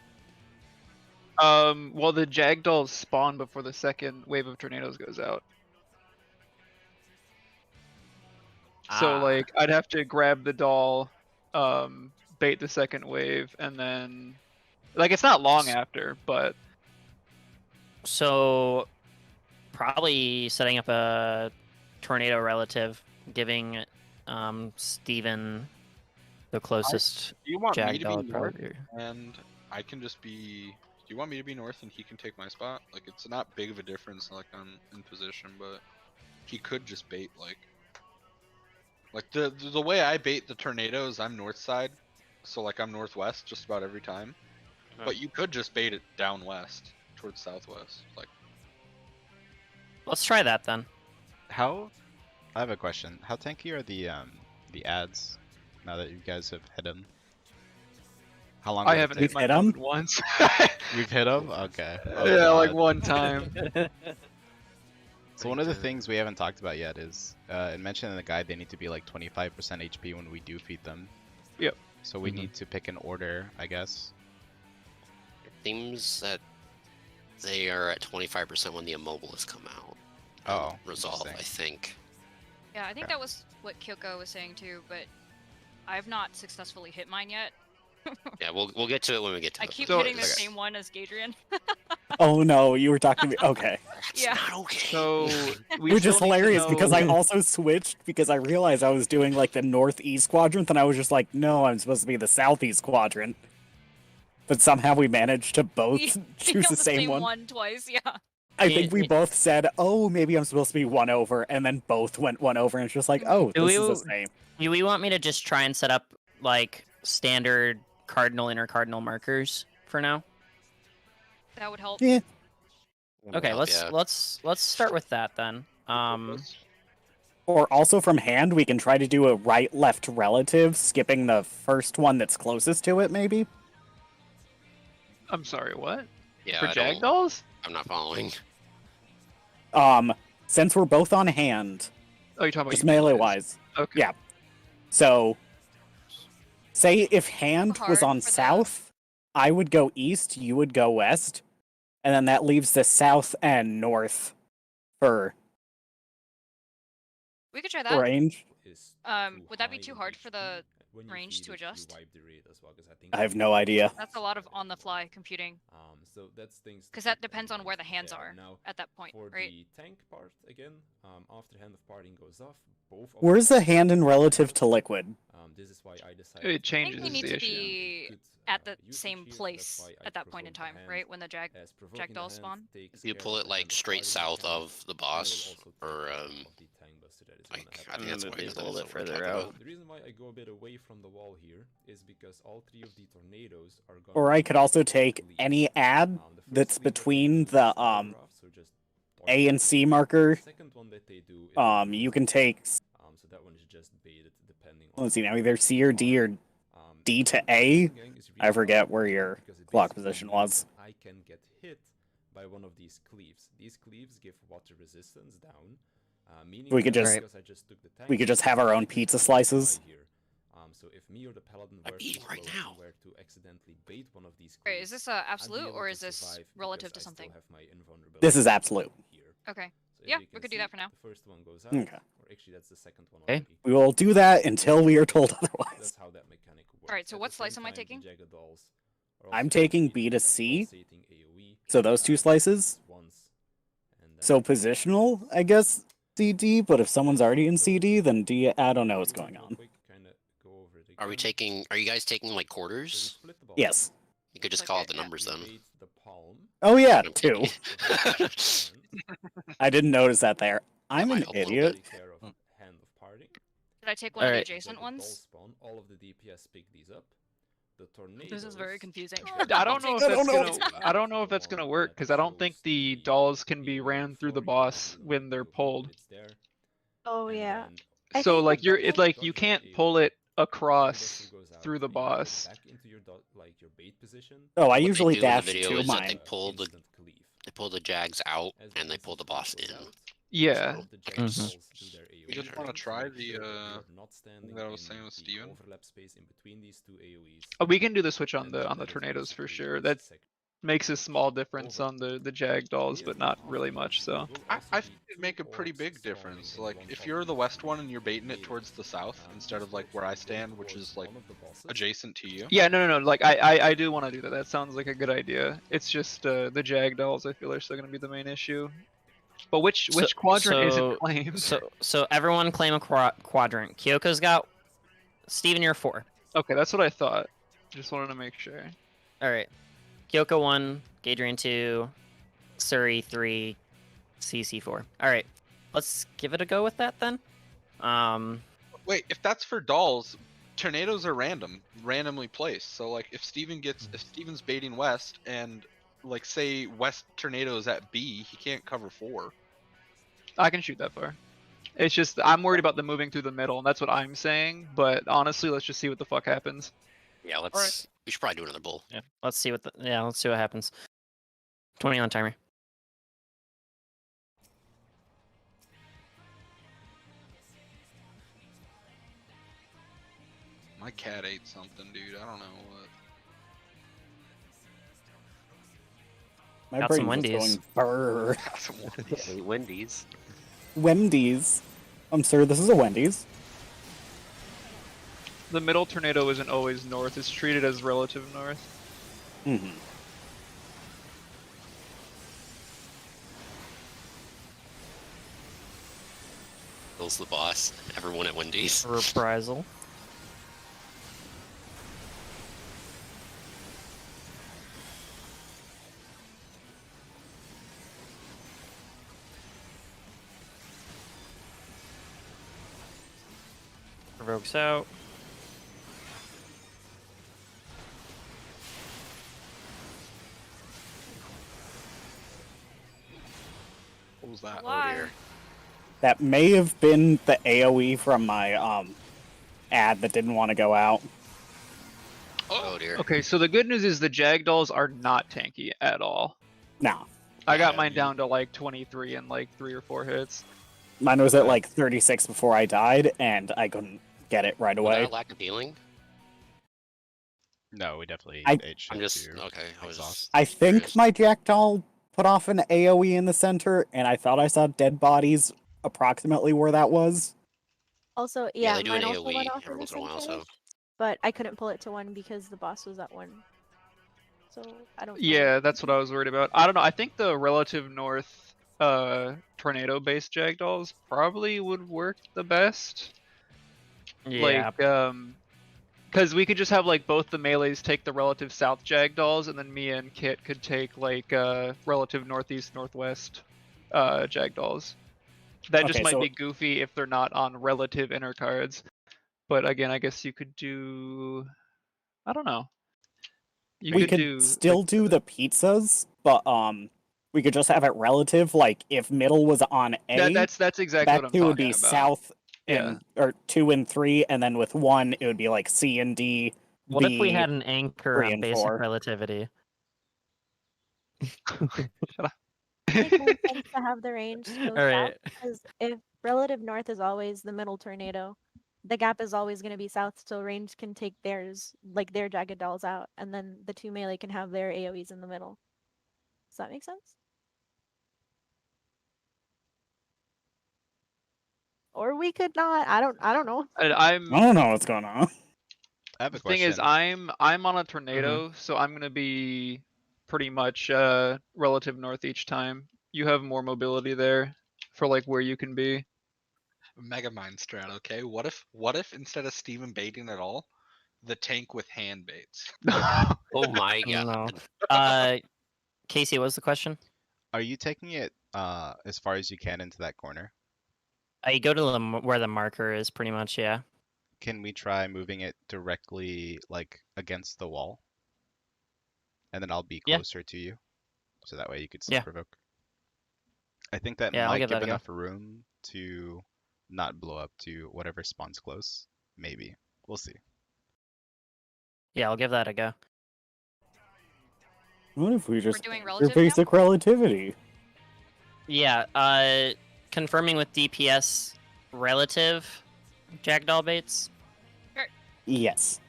Well, the jag dolls spawn before the second wave of tornadoes goes out. So Ah. like, I'd have to grab the doll, bait the second wave, and then, like, it's not long after, but So, probably setting up a tornado relative, giving Steven the closest Do you want me jag to doll. be would north, probably be- and I can just be? Do you want me to be north and he can take my spot? Like, it's not big of a difference. Like, I'm in position, but he could just bait like the way I bait the tornadoes. I'm north side, so like I'm northwest just about every time. But you could just bait it down west towards southwest. Like, Let's try that then. How? I have a question. How tanky are the ads now that you guys have hit them? How long? I does it haven't take? hit my hit 'em? moment once. We've hit them. Okay. Oh, Yeah, like God. one time. So one of the things we haven't talked about yet is it mentioned in the guide they need to be like 25% HP when we do feed them. Yep. So we Mhm. need to pick an order, I guess. It seems that they are at 25% when the immobilists come out. Oh, Resolve, I interesting. think. Yeah, I think Okay. that was what Kyoko was saying too, but I've not successfully hit mine yet. Yeah, we'll get to it when we get to I it. keep So- hitting the Okay. same one as Gadrian. Oh no, you were talking to me. Okay. That's Yeah. not okay. So we Which is still need to hilarious because I know- also switched because I realized I was doing like the northeast quadrant, and I was just like, no, I'm supposed to be the southeast quadrant. But somehow we managed to both You choose got the same one. one twice, yeah. I think we both said, oh, maybe I'm supposed to be one over, and then both went one over, and it's just like, oh, Do this is the we- same. Do we want me to just try and set up like standard cardinal intercardinal markers for now? That would help. Yeah. Okay, Help, yeah. let's start with that then. Or also from hand, we can try to do a right-left relative, skipping the first one that's closest to it, maybe? I'm sorry, what? Yeah, For I jag don't- dolls? I'm not following. Since we're both on hand, Oh, you're talking about just you melee melee-wise. Okay. Yeah. So, say if hand was Hard on for the- south, I would go east, you would go west, and then that leaves the south and north for We could try that. range. Would that be too hard for the range to adjust? I have no idea. That's a lot of on-the-fly computing. So that's things. Because that depends on where the hands are Now, at that point, for right? the tank part again, after hand of parting goes off, both. of Where's them the hand in relative to liquid? This is why I decided. It I think changes we is need the to issue. be at the same place at that point in time, right? When the jag dolls spawn. You pull it like straight south of the boss, or like I think that's Move what these it a little is bit that we're further talking out. about. The reason why I go a bit away from the wall here is because all three of the tornadoes are going. Or I could also take any ad that's between the A and C marker. You can take, So that one is just baited depending on. let's see now, either C or D or D to A. I forget where your clock position was. I can get hit by one of these cleaves. These cleaves give water resistance down. Meaning We could that just- because I just took the tank, we could just have our own pizza slices. Here. So if me or the paladin I'm were eating to right slow- now. were to accidentally bait one of these Wait, cleaves, is this I'd be absolute able or to is this survive relative because to I still something? have my invulnerability This is absolute. here. Okay. So as Yeah, you we can could do that for see, now. The first one goes out. Okay. Or actually, that's the second one Okay. already. We will do that until we are told otherwise. That's how that mechanic works. Alright, so At what the slice same am I time, the taking? jagged dolls are I'm also taking beating B to with C, pulsating AoE, so those two slices. once, and then- So positional, I guess, CD, but if someone's already in CD, then D, I don't know what's going on. Quick, kinda go over it Are we taking? Are you guys taking like quarters? Yes. You could just Okay. call it the Yeah. numbers then. The palm. Oh yeah, I'm 2. kidding. I didn't notice that there. I'm might an help a little idiot. bit. Take care of hand of parting. Did I take one of the Alright. adjacent ones? Spawn, all of the DPS pick these up. The tornadoes. This is very confusing. I don't know if I that's don't know. gonna. I don't know if that's gonna work because I don't think the dolls can be ran through the boss when they're pulled. Oh yeah. I So think like that you're, the it's like you can't pull it across through the boss. Back into your your bait position. Oh, I What they usually do in the dash video to is that mine. they pull the Jags out and they pull the boss in. Yeah. Mhm. You just want to try the thing that I was saying with Steven? Oh, we can do the switch on the tornadoes for sure. That makes a small difference on the Jag dolls, but not really much. So I think it'd make a pretty big difference. Like, if you're the west one and you're baiting it towards the south instead of like where I stand, which is like adjacent to you. yeah, no. Like I do want to do that. That sounds like a good idea. It's just the Jag dolls I feel are still gonna be the main issue. But which quadrant isn't claimed? So everyone claim a quadrant. Kyoko's got. Steven, you're 4. Okay, that's what I thought. Just wanted to make sure. All right. Kyoko 1, Gadrian 2, Surrey 3, CC 4. All right. Let's give it a go with that then. Wait, if that's for dolls, tornadoes are randomly placed. So like, if Steven's baiting west and like say west tornadoes at B, he can't cover 4. I can shoot that far. It's just I'm worried about them moving through the middle, and that's what I'm saying. But honestly, let's just see what the fuck happens. Yeah, let's. We should probably do another bull. Yeah. Let's see what happens. 20 on timer. My cat ate something, dude. I don't know what. My Got brain some was Wendy's. going brrr. Got some Wendy's. Wendy's. Wendy's. Sir, this is a Wendy's. The middle tornado isn't always north. It's treated as relative north. Mm-hmm. Bill's the boss. Everyone at Wendy's. Reprisal. Provokes out. What was that? Why? Oh dear. That may have been the AoE from my ad that didn't want to go out. Oh dear. Okay, so the good news is the Jag dolls are not tanky at all. No. I got mine down to like 23 and like 3 or 4 hits. Mine was at like 36 before I died, and I couldn't get it right away. Without lack of healing. No, we definitely I- ate shit I'm just to okay. I was exhaust. just I think curious. my Jackdaw put off an AoE in the center, and I thought I saw dead bodies approximately where that was. Also, Yeah, yeah, they do mine an also went AoE off in every the once in a while, center, so but I couldn't pull it to 1 because the boss was at 1. So I don't know. Yeah, that's what I was worried about. I don't know. I think the relative north tornado based Jag dolls probably would work the best. Yeah. Like because we could just have like both the melees take the relative south Jag dolls, and then me and Kit could take like relative northeast northwest Jag dolls. That just Okay, might so- be goofy if they're not on relative inner cards. But again, I guess you could do. I don't know. You We could do still like, do the pizzas, but we could just have it relative. Like if middle was on A, that's exactly what that I'm 2 talking would be about. south and or 2 and 3, and then with 1 it would be like C and D. What if we B, had an anchor 3 on and basic 4. relativity? It makes more sense to have the range go All right. south, because if relative north is always the middle tornado, the gap is always going to be south, so range can take theirs, like their jagged dolls out, and then the 2 melee can have their AoEs in the middle. Does that make sense? Or we could not. I don't know. And I don't know what's going on. I have a the thing question. is, I'm on a tornado, so I'm gonna be pretty much relative north each time. You have more mobility there for like where you can be. Megamind strat, okay? What if instead of Steven baiting at all, the tank with hand baits. Oh my god. No. Casey, what was the question? Are you taking it as far as you can into that corner? You go to where the marker is, pretty much. Yeah. Can we try moving it directly like against the wall? And then I'll be Yeah. closer to you. So that way you could still Yeah. provoke. I think that Yeah, I'll might give give that a go. enough room to not blow up to whatever spawns close. Maybe. We'll see. Yeah, I'll give that a go. What if we We're just doing your relative now? basic relativity? Yeah. Confirming with DPS relative Jackdaw baits. Yes.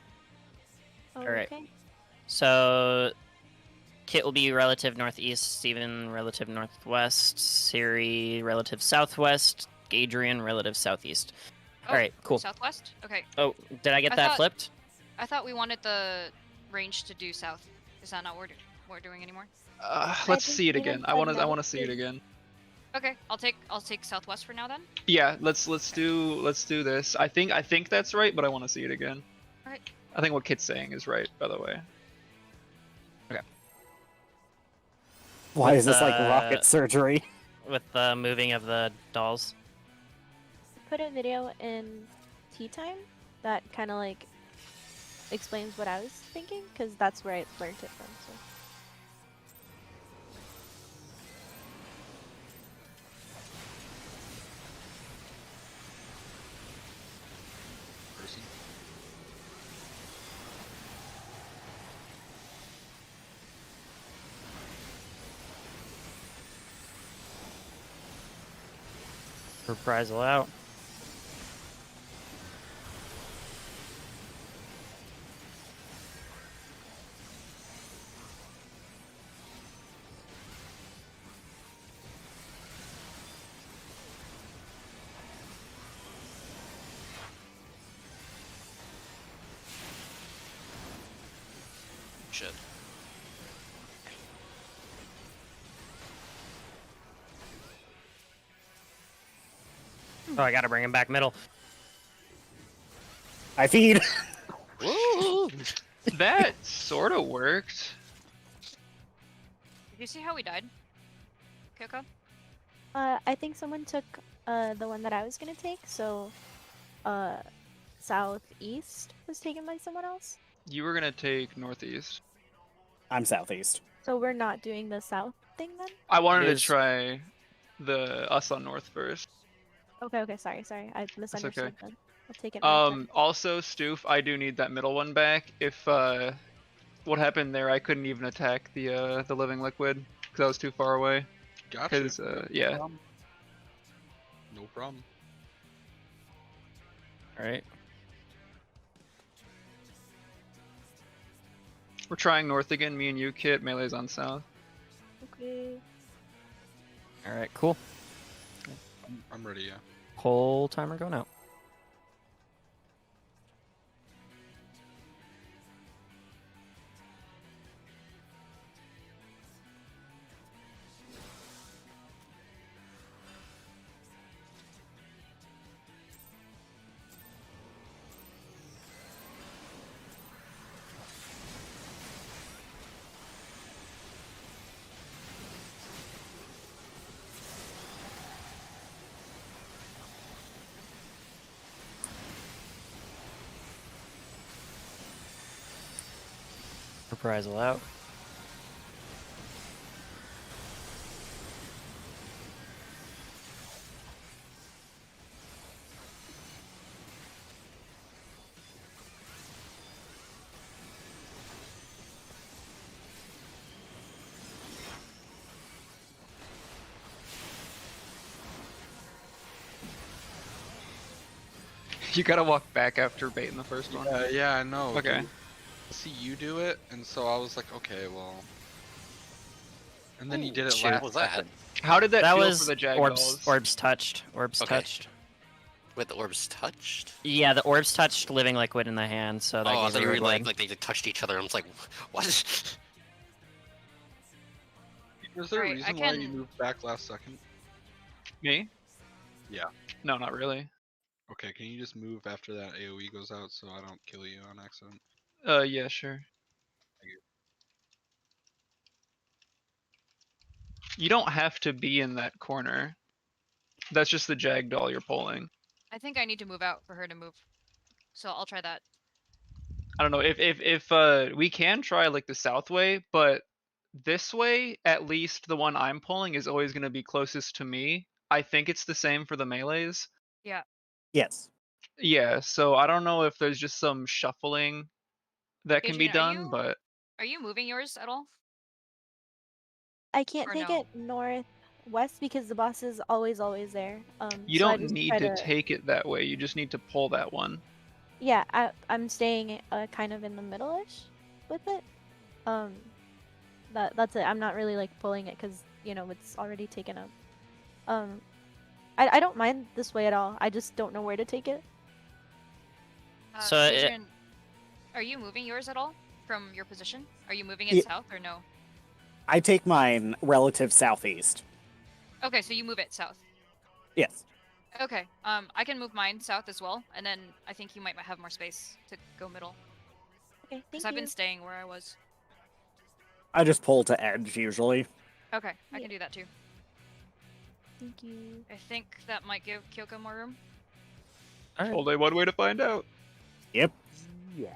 Alright. Okay. So Kit will be relative northeast, Steven relative northwest, Siri relative southwest, Gadrian relative southeast. Oh, Alright, cool. Southwest? Okay. Oh, did I get I that thought- flipped? I thought we wanted the range to do south. Is that not what we're doing anymore? Let's think see it Steven again. I said want to no, see it please. again. Okay, I'll take southwest for now then. Yeah, let's do this. I think that's right, but I want to see it again. Alright. I think what Kit's saying is right, by the way. Why With, is this like uh, rocket surgery? With the moving of the dolls. Put a video in tea time that kind of like explains what I was thinking, because that's where I learned it from. So. Person. Reprisal out. Shit. Oh, I gotta bring him back middle. I feed. Woo! That sort of worked. Did you see how we died? Kyoko? I think someone took the one that I was gonna take, so southeast was taken by someone else. You were gonna take northeast. I'm southeast. So we're not doing the south thing then? I wanted to Is- try the us on north first. Okay, sorry. I misunderstood then. I'll take it. Also, Stoof, I do need that middle one back. If what happened there, I couldn't even attack the living liquid because I was too far away. Gotcha. Because No yeah. problem. No problem. Alright. We're trying north again. Me and you, Kit. Melee's on south. Okay. Alright, cool. I'm ready, yeah. Whole timer going out. Reprisal out. You gotta walk back after baiting the first one. Yeah, I know. Okay. dude. See you do it, and so I was like, okay, well. And then you did it Shit, last what was that? second. How did that, That feel was for the Jag orbs. dolls? Orbs touched. Orbs Okay. touched. Wait, the orbs touched? Yeah, the orbs touched living liquid in the hand, so that Oh, I gave thought her you were red like, leg. like they touched each other. I was like, what? Was there a Alright, I reason why you can- moved back last second? Me? Yeah. No, not really. Okay, can you just move after that AoE goes out so I don't kill you on accident? Yeah, sure. You don't have to be in that corner. That's just the Jagdoll you're pulling. I think I need to move out for her to move. So I'll try that. I don't know if we can try like the south way, but this way, at least the one I'm pulling is always going to be closest to me. I think it's the same for the melees. Yeah. Yes. Yeah, so I don't know if there's just some shuffling that can be Adrian, done, but are you moving yours at all? I can't Or take no? it northwest because the boss is always there. you So I don't just need try to take it that way. You just need to pull that one. Yeah, I'm staying kind of in the middle-ish with it. That's it. I'm not really like pulling it because it's already taken up. I don't mind this way at all. I just don't know where to take it. So it- Adrian, are you moving yours at all from your position? Are you moving it Ye- south or no? I take mine relative southeast. Okay, so you move it south. Yes. Okay. I can move mine south as well, and then I think you might have more space to go middle. Okay, thank Because you. I've been staying where I was. I just pull to edge usually. Okay, I Yeah. can do that too. Thank you. I think that might give Kyoko more room. Alright. Only one way to find out. Yep. Yes.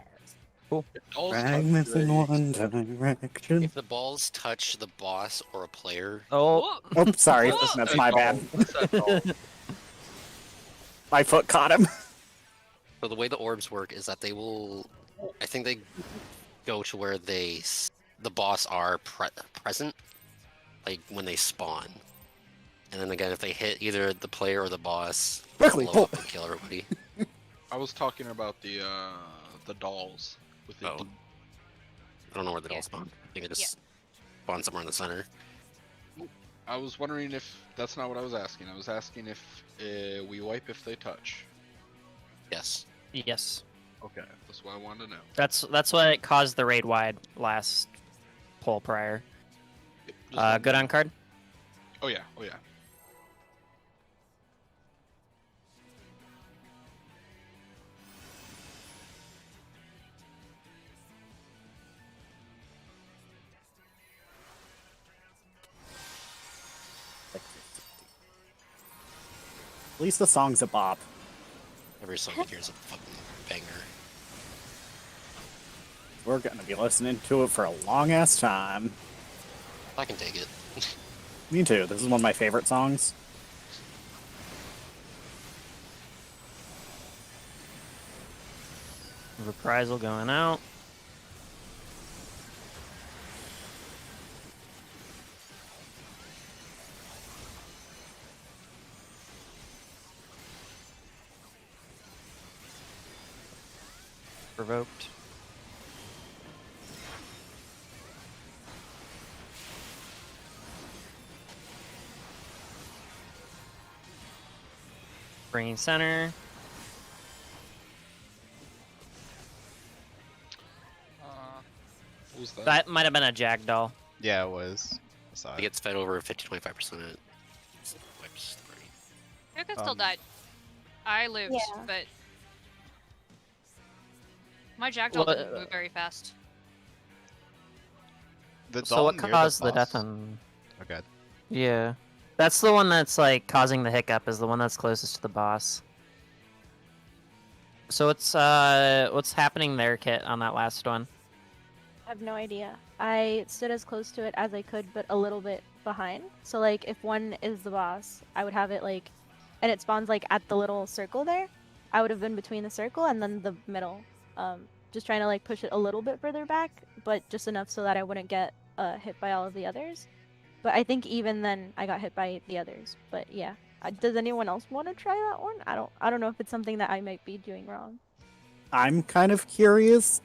Dolls touch Fragments in the- one direction. If the balls touch the boss or a player, Oh, Oh, sorry. Whoa! That's my bad. What's that doll? My foot caught him. so the way the orbs work is that they will, I think they go to where the boss are present, like when they spawn. And then again, if they hit either the player or the boss, Quickly, blow pull. up and kill everybody. I was talking about the dolls with the Oh. I don't know where they Yeah. all spawn. I think they just spawn somewhere in the center. I was wondering if that's not what I was asking. I was asking if we wipe if they touch. Yes. yes. Okay, that's what I wanted to know. That's what caused the raid wide last pull prior. Yep, just wanted Good to on know. card. Oh yeah, oh yeah. At least the song's a bop. Every song you hear is a fucking banger. We're gonna be listening to it for a long ass time. I can take it. Me too. This is one of my favorite songs. Reprisal going out. Provoked. Bringing center. What was that? That might have been a Jackdaw. Yeah, it was. I saw It it. gets fed over 50-25% at wipes 3. Kyoko still Um, died. I lived, Yeah. but my Jackdaw Well, didn't move very fast. The So doll what near caused the boss- death on? Okay. Yeah, that's the one that's like causing the hiccup. Is the one that's closest to the boss. So what's happening there, Kit, on that last one? I have no idea. I stood as close to it as I could, but a little bit behind. So like, if one is the boss, I would have it like, and it spawns like at the little circle there. I would have been between the circle and then the middle. Just trying to like push it a little bit further back, but just enough so that I wouldn't get hit by all of the others. But I think even then I got hit by the others. But yeah, does anyone else want to try that one? I don't know if it's something that I might be doing wrong. I'm kind of curious,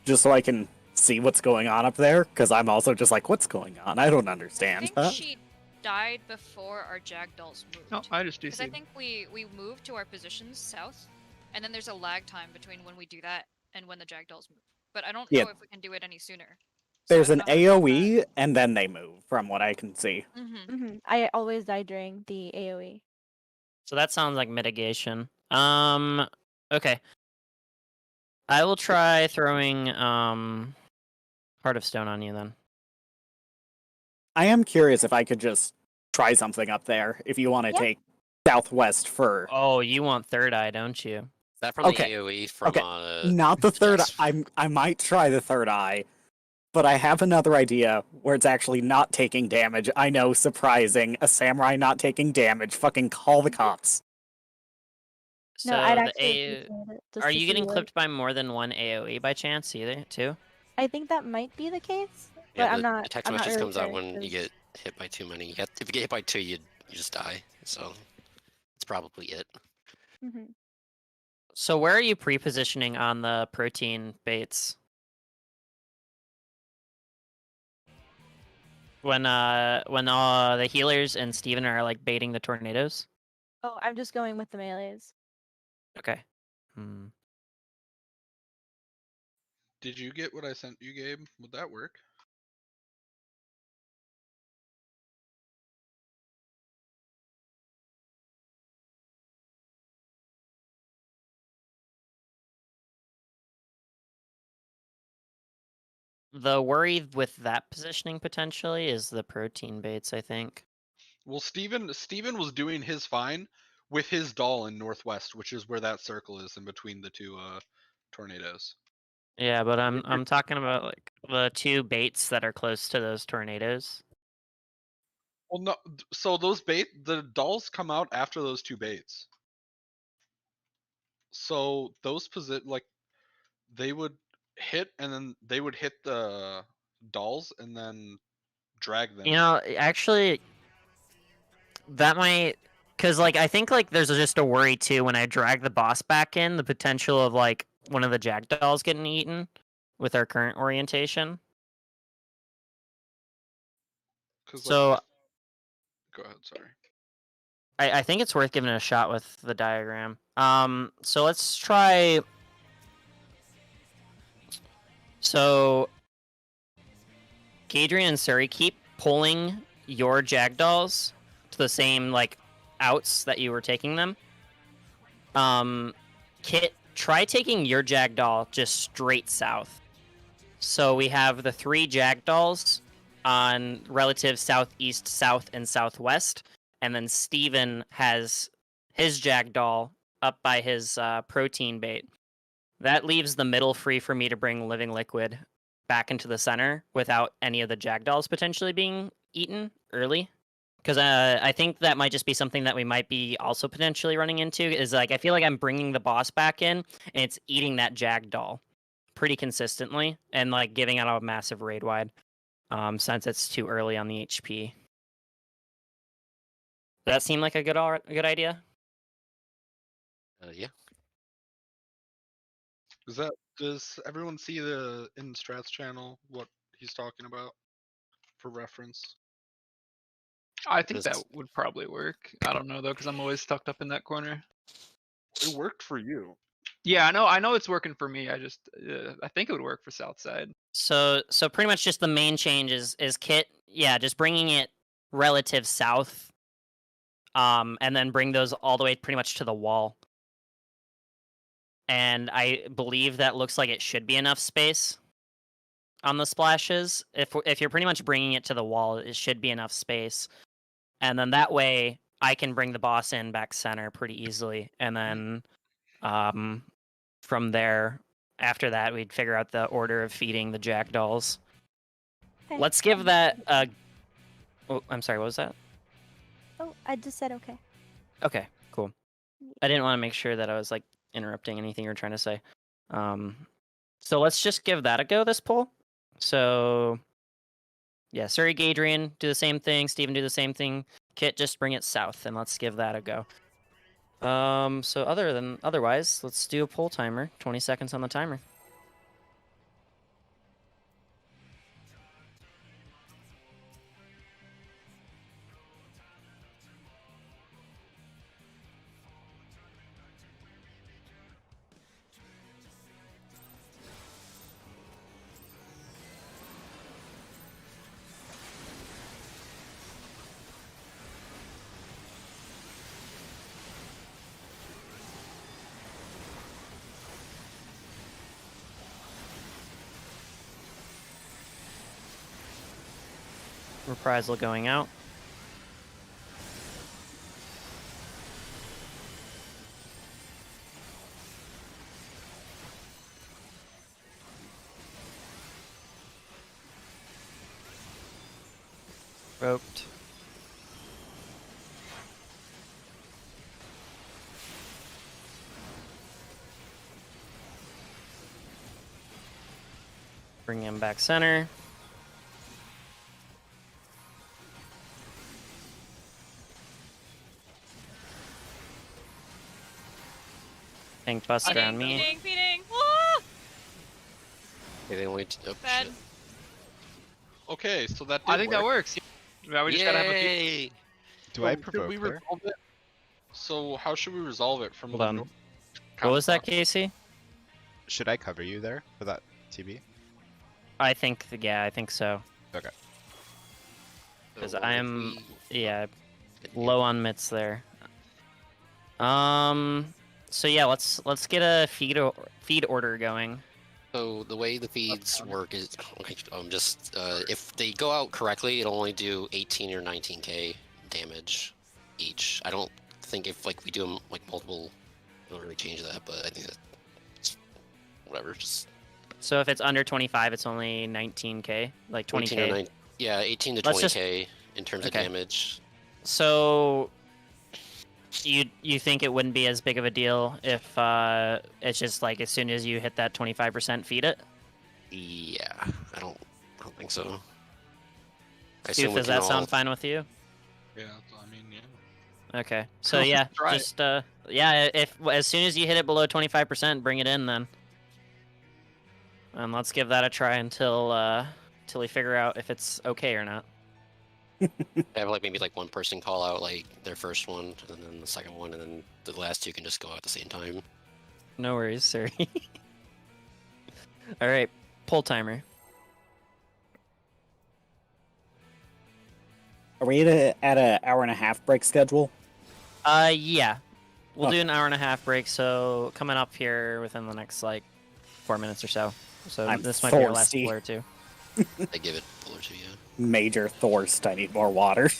just so I can see what's going on up there, because I'm also just like, what's going on? I don't I understand. think she died before our Jackdalls moved. No, I just Because I DC'd. think we moved to our positions south, and then there's a lag time between when we do that and when the Jackdalls move. But I don't Yeah. know if we can do it any sooner. So There's I an don't know how to do AoE, and then they move, from what I can see. that. Mhm. I always die during the AOE. So that sounds like mitigation. Okay. I will try throwing Heart of Stone on you then. I am curious if I could just try something up there. If you want to Yeah. take Southwest for Oh, you want Third Eye, don't you? Is that from Okay, the AoE from okay. Not the third. Jess? I might try the Third Eye, but I have another idea where it's actually not taking damage. I know, surprising. A samurai not taking damage. Fucking call the cops. No, I'd So actually appreciate it. Just are to you see getting what- clipped by more than one AoE by chance either too? I think that might be the case, but Yeah, I'm the not. text I'm not message really comes out sure, when you 'cause- get hit by too many. If you get hit by 2, you just die. So it's probably it. Mhm. So where are you pre-positioning on the protein baits? When the healers and Steven are like baiting the tornadoes? Oh, I'm just going with the melees. Okay. Hmm. Did you get what I sent you, Gabe? Would that work? The worry with that positioning potentially is the protein baits, I think. Well, Steven was doing his fine with his doll in Northwest, which is where that circle is in between the two tornadoes. Yeah, but I'm You're- talking about like the two baits that are close to those tornadoes. Well, no. So the dolls come out after those two baits. So those they would hit, and then they would hit the dolls, and then drag them. You know, actually, that might, because like I think like there's just a worry too when I drag the boss back in, the potential of like one of the jackdaws getting eaten with our current orientation. 'Cause, So go ahead. Sorry. I think it's worth giving it a shot with the diagram. So let's try. So Gadrian and Suri, keep pulling your Jagdalls to the same like outs that you were taking them. Kit, try taking your Jagdall just straight south. So we have the 3 Jagdalls on relative southeast, south, and southwest, and then Steven has his Jagdall up by his protein bait. That leaves the middle free for me to bring Living Liquid back into the center without any of the Jagdalls potentially being eaten early. Because I think that might just be something that we might be also potentially running into, is like I feel like I'm bringing the boss back in and it's eating that Jagdall pretty consistently and like giving out a massive raid wide since it's too early on the HP. Does that seem like a good idea? Yeah. Does everyone see in Strats channel what he's talking about for reference? I think that This- would probably work. I don't know though, because I'm always tucked up in that corner. It worked for you. Yeah, I know it's working for me. I just, I think it would work for Southside. So pretty much just the main change is Kit, yeah, just bringing it relative south, and then bring those all the way pretty much to the wall. And I believe that looks like it should be enough space on the splashes. If you're pretty much bringing it to the wall, it should be enough space. And then that way, I can bring the boss in back center pretty easily. And then from there, after that, we'd figure out the order of feeding the Jackdalls. Okay. Let's give that a... Oh, I'm sorry, what was that? Oh, I just said okay. Okay, cool. I didn't want to make sure that I was like interrupting anything you're trying to say. So let's just give that a go, this poll. So yeah, Suri, Gadrian, do the same thing. Steven, do the same thing. Kit, just bring it south, and let's give that a go. So otherwise, let's do a poll timer. 20 seconds on the timer. Reprisal going out. Roped. Bring him back center. Tank buster on me. Feeding. Ah! Okay, they only. Oh, Bad. shit. Okay, so that did I think that work. works. Yeah, we just gotta have a few. Yay! Do I So should provoke we there? resolve it? So how should we resolve it from Hold the on. nor- What was that, countertop? Casey? Should I cover you there for that TB? I think, yeah, I think so. Okay. Because So if I'm, we- yeah, Get- low on mitts there. So yeah, let's get a feed order going. So the way the feeds work is okay. Just if they go out correctly, it'll only do 18 or 19k damage each. I don't think if like we do them like multiple, it'll really change that. But I think that's whatever. Just So if it's under 25, it's only 19k, like 18 or 20k. 9. Yeah, 18 to Let's 20k in terms Okay. of damage. So you think it wouldn't be as big of a deal if it's just like as soon as you hit that 25% feed it? Yeah, I don't think so. I Steve, assume we does can that all- sound fine with you? Yeah, I mean, yeah. Okay. So yeah, Try it. just yeah, if as soon as you hit it below 25%, bring it in then. And let's give that a try until we figure out if it's okay or not. have like maybe like one person call out like their first one, and then the second one, and then the last two can just go out at the same time. No worries, sir. All right, pull timer. Are we at an hour and a half break schedule? Yeah. We'll do Okay. an hour and a half break, so coming up here within the next like 4 minutes or so. So I'm this might be our last thirsty. pull or two. I give it a pull or two, yeah. Major thirst. I need more water.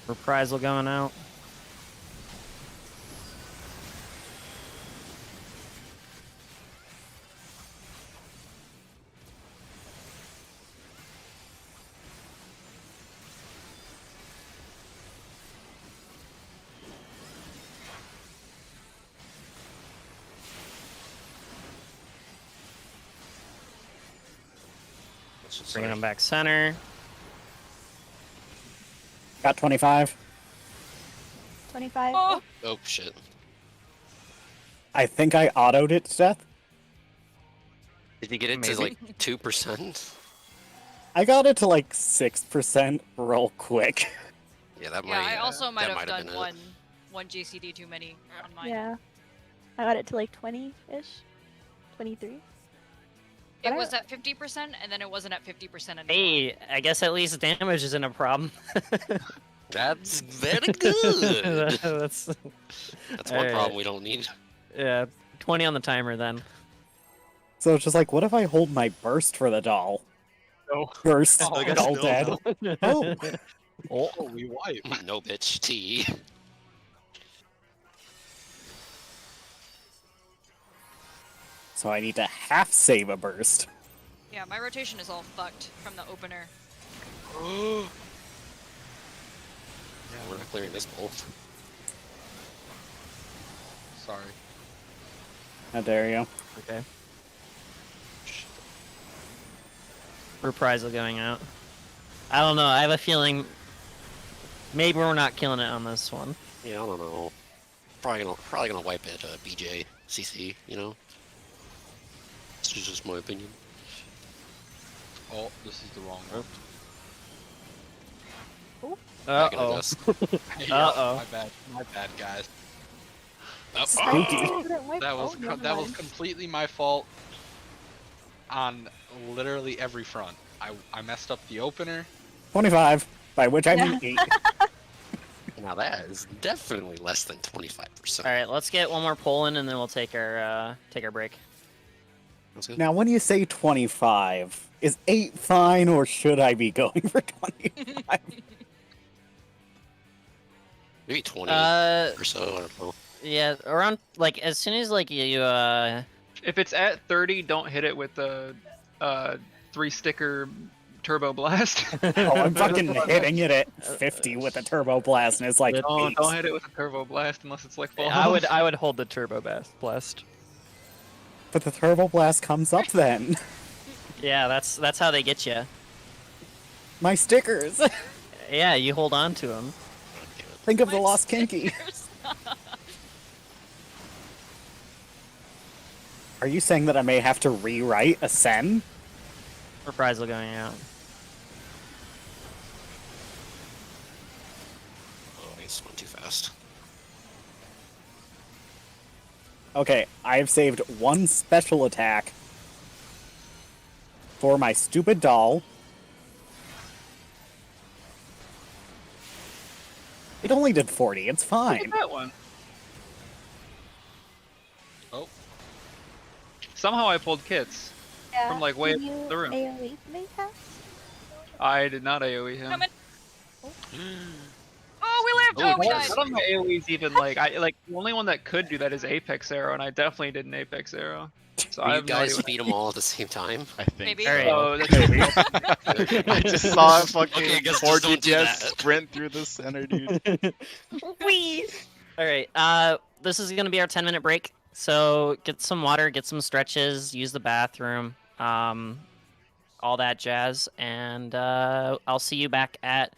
Reprisal going out. Let's just Bringing start. them back center. Got 25. 25. Oh, Oh shit! I think I autoed it to death. Did you get it to like 2%? I got it to like 6% real quick. Yeah, that yeah. might. I also might that have might have done been it. one JCD too many on mine. Yeah. I got it to like 20-ish. 23. It But I- was at 50%, and then it wasn't at 50% anymore. Hey, I guess at least damage isn't a problem. That's very good. That's That's one Alright. problem we don't need. yeah, 20 on the timer then. So it's just like, what if I hold my burst for the doll? No. Burst, Oh, doll no, dead. Oh. Oh, we wipe. No bitch, T. So I need to half save a burst. Yeah, my rotation is all fucked from the opener. Oh. We're not clearing this bowl. Sorry. How dare you? Okay. Reprisal going out. I don't know. I have a feeling maybe we're not killing it on this one. Yeah, I don't know. Probably gonna wipe it. BJ, CC. You know. This is just my opinion. Oh, this is the wrong one. Back in the Uh-oh. dust. Yeah, Uh-oh. My bad, guys. Oh, Spooky. That was that was completely my fault. On literally every front. I messed up the opener. 25, by which I mean 8. Now that is definitely less than 25%. All right, let's get one more poll in, and then we'll take our break. That's good. Now, when you say 25, is 8 fine, or should I be going for 25? Maybe 20 or so. I don't know. Yeah, around like as soon as like you If it's at 30, don't hit it with the 3-sticker turbo blast. Oh, I'm fucking hitting it at 50 with a turbo blast, and it's like, Don't hit it with a turbo blast unless it's like full. I would hold the turbo blast. but the turbo blast comes up then. yeah, that's how they get you. My stickers. Yeah, you hold on to them. Think of the lost kinky. Are you saying that I may have to rewrite a sen? Reprisal going out. Oh, it's went too fast. Okay, I've saved one special attack for my stupid doll. It only did 40, it's Look at fine. that one. Oh. Somehow I pulled kits. Yeah. From, like, way Did up you the room. AoE me, Cass? I did not AoE him. Coming. Oh, we lived! Oh, we died! None of my AoEs even like the only one that could do that is Apex Arrow, and I definitely did an Apex Arrow. So I Will you have no idea guys what- feed them all at the same time? I think Maybe. so. Oh, that's I just saw a fucking Okay, I guess 4 just don't do DPS that. sprint through the center, dude. Whee! All right. This is gonna be our 10-minute break. So get some water, get some stretches, use the bathroom, all that jazz, and I'll see you back at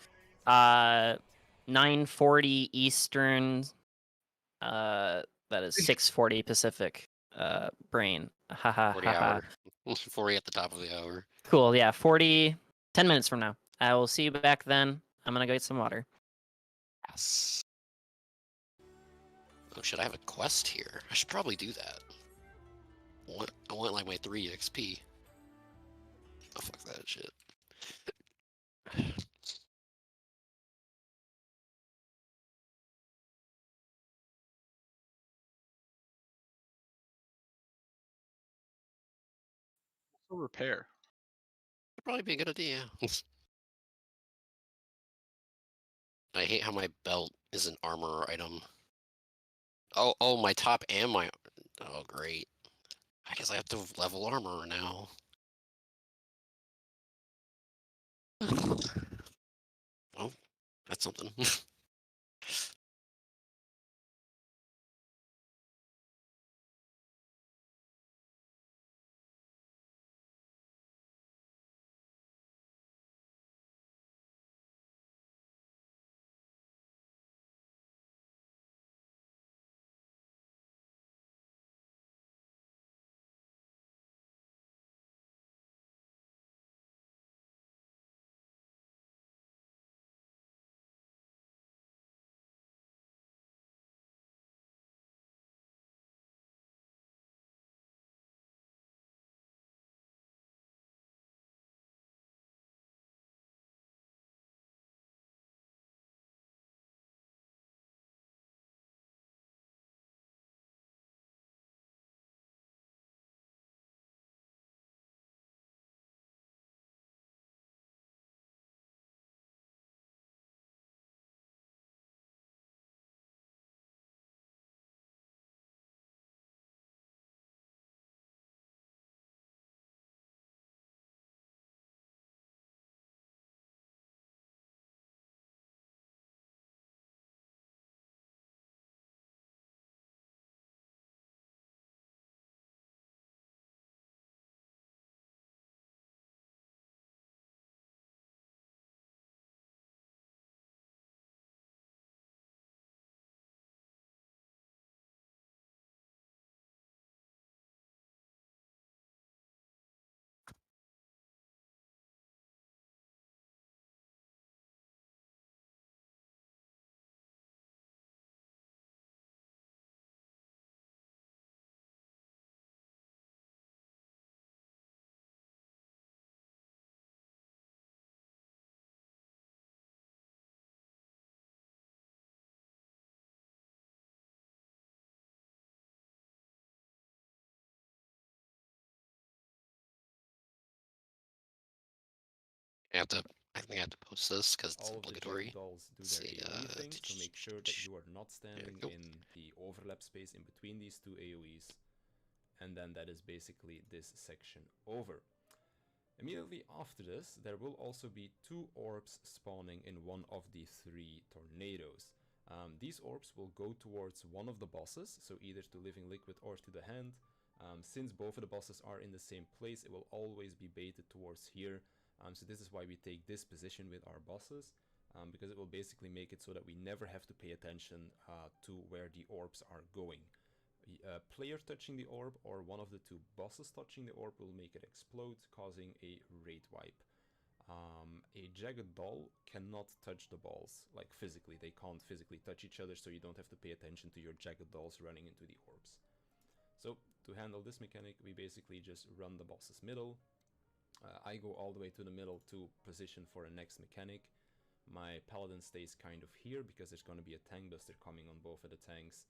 9:40 Eastern. That is 6:40 Pacific. Brain. Haha. 40 hour. 40 at the top of the hour. Cool. Yeah. 10 minutes from now. I will see you back then. I'm gonna go get some water. Yes. Oh shit, I have a quest here. I should probably do that. I want like my 3 XP. Oh fuck that shit. Repair. Probably be a good idea. I hate how my belt is an armor item. Oh, my top and my... Oh, great. I guess I have to level armor now. Well, that's something. I think I have to post this because it's All of the obligatory. jagged dolls do Let's their see, AoE thing, so make sure that you are not standing go. in the overlap space in between these two AoEs. And then that is basically this section over. Immediately after this, there will also be 2 orbs spawning in one of the 3 tornadoes. These orbs will go towards one of the bosses, so either to Living Liquid or to the hand. Since both of the bosses are in the same place, it will always be baited towards here. So this is why we take this position with our bosses, because it will basically make it so that we never have to pay attention to where the orbs are going. A player touching the orb or one of the 2 bosses touching the orb will make it explode, causing a raid wipe. A jagged doll cannot touch the balls, like physically. They can't physically touch each other, so you don't have to pay attention to your jagged dolls running into the orbs. So to handle this mechanic, we basically just run the boss's middle. I go all the way to the middle to position for a next mechanic. My paladin stays kind of here because there's going to be a tank buster coming on both of the tanks.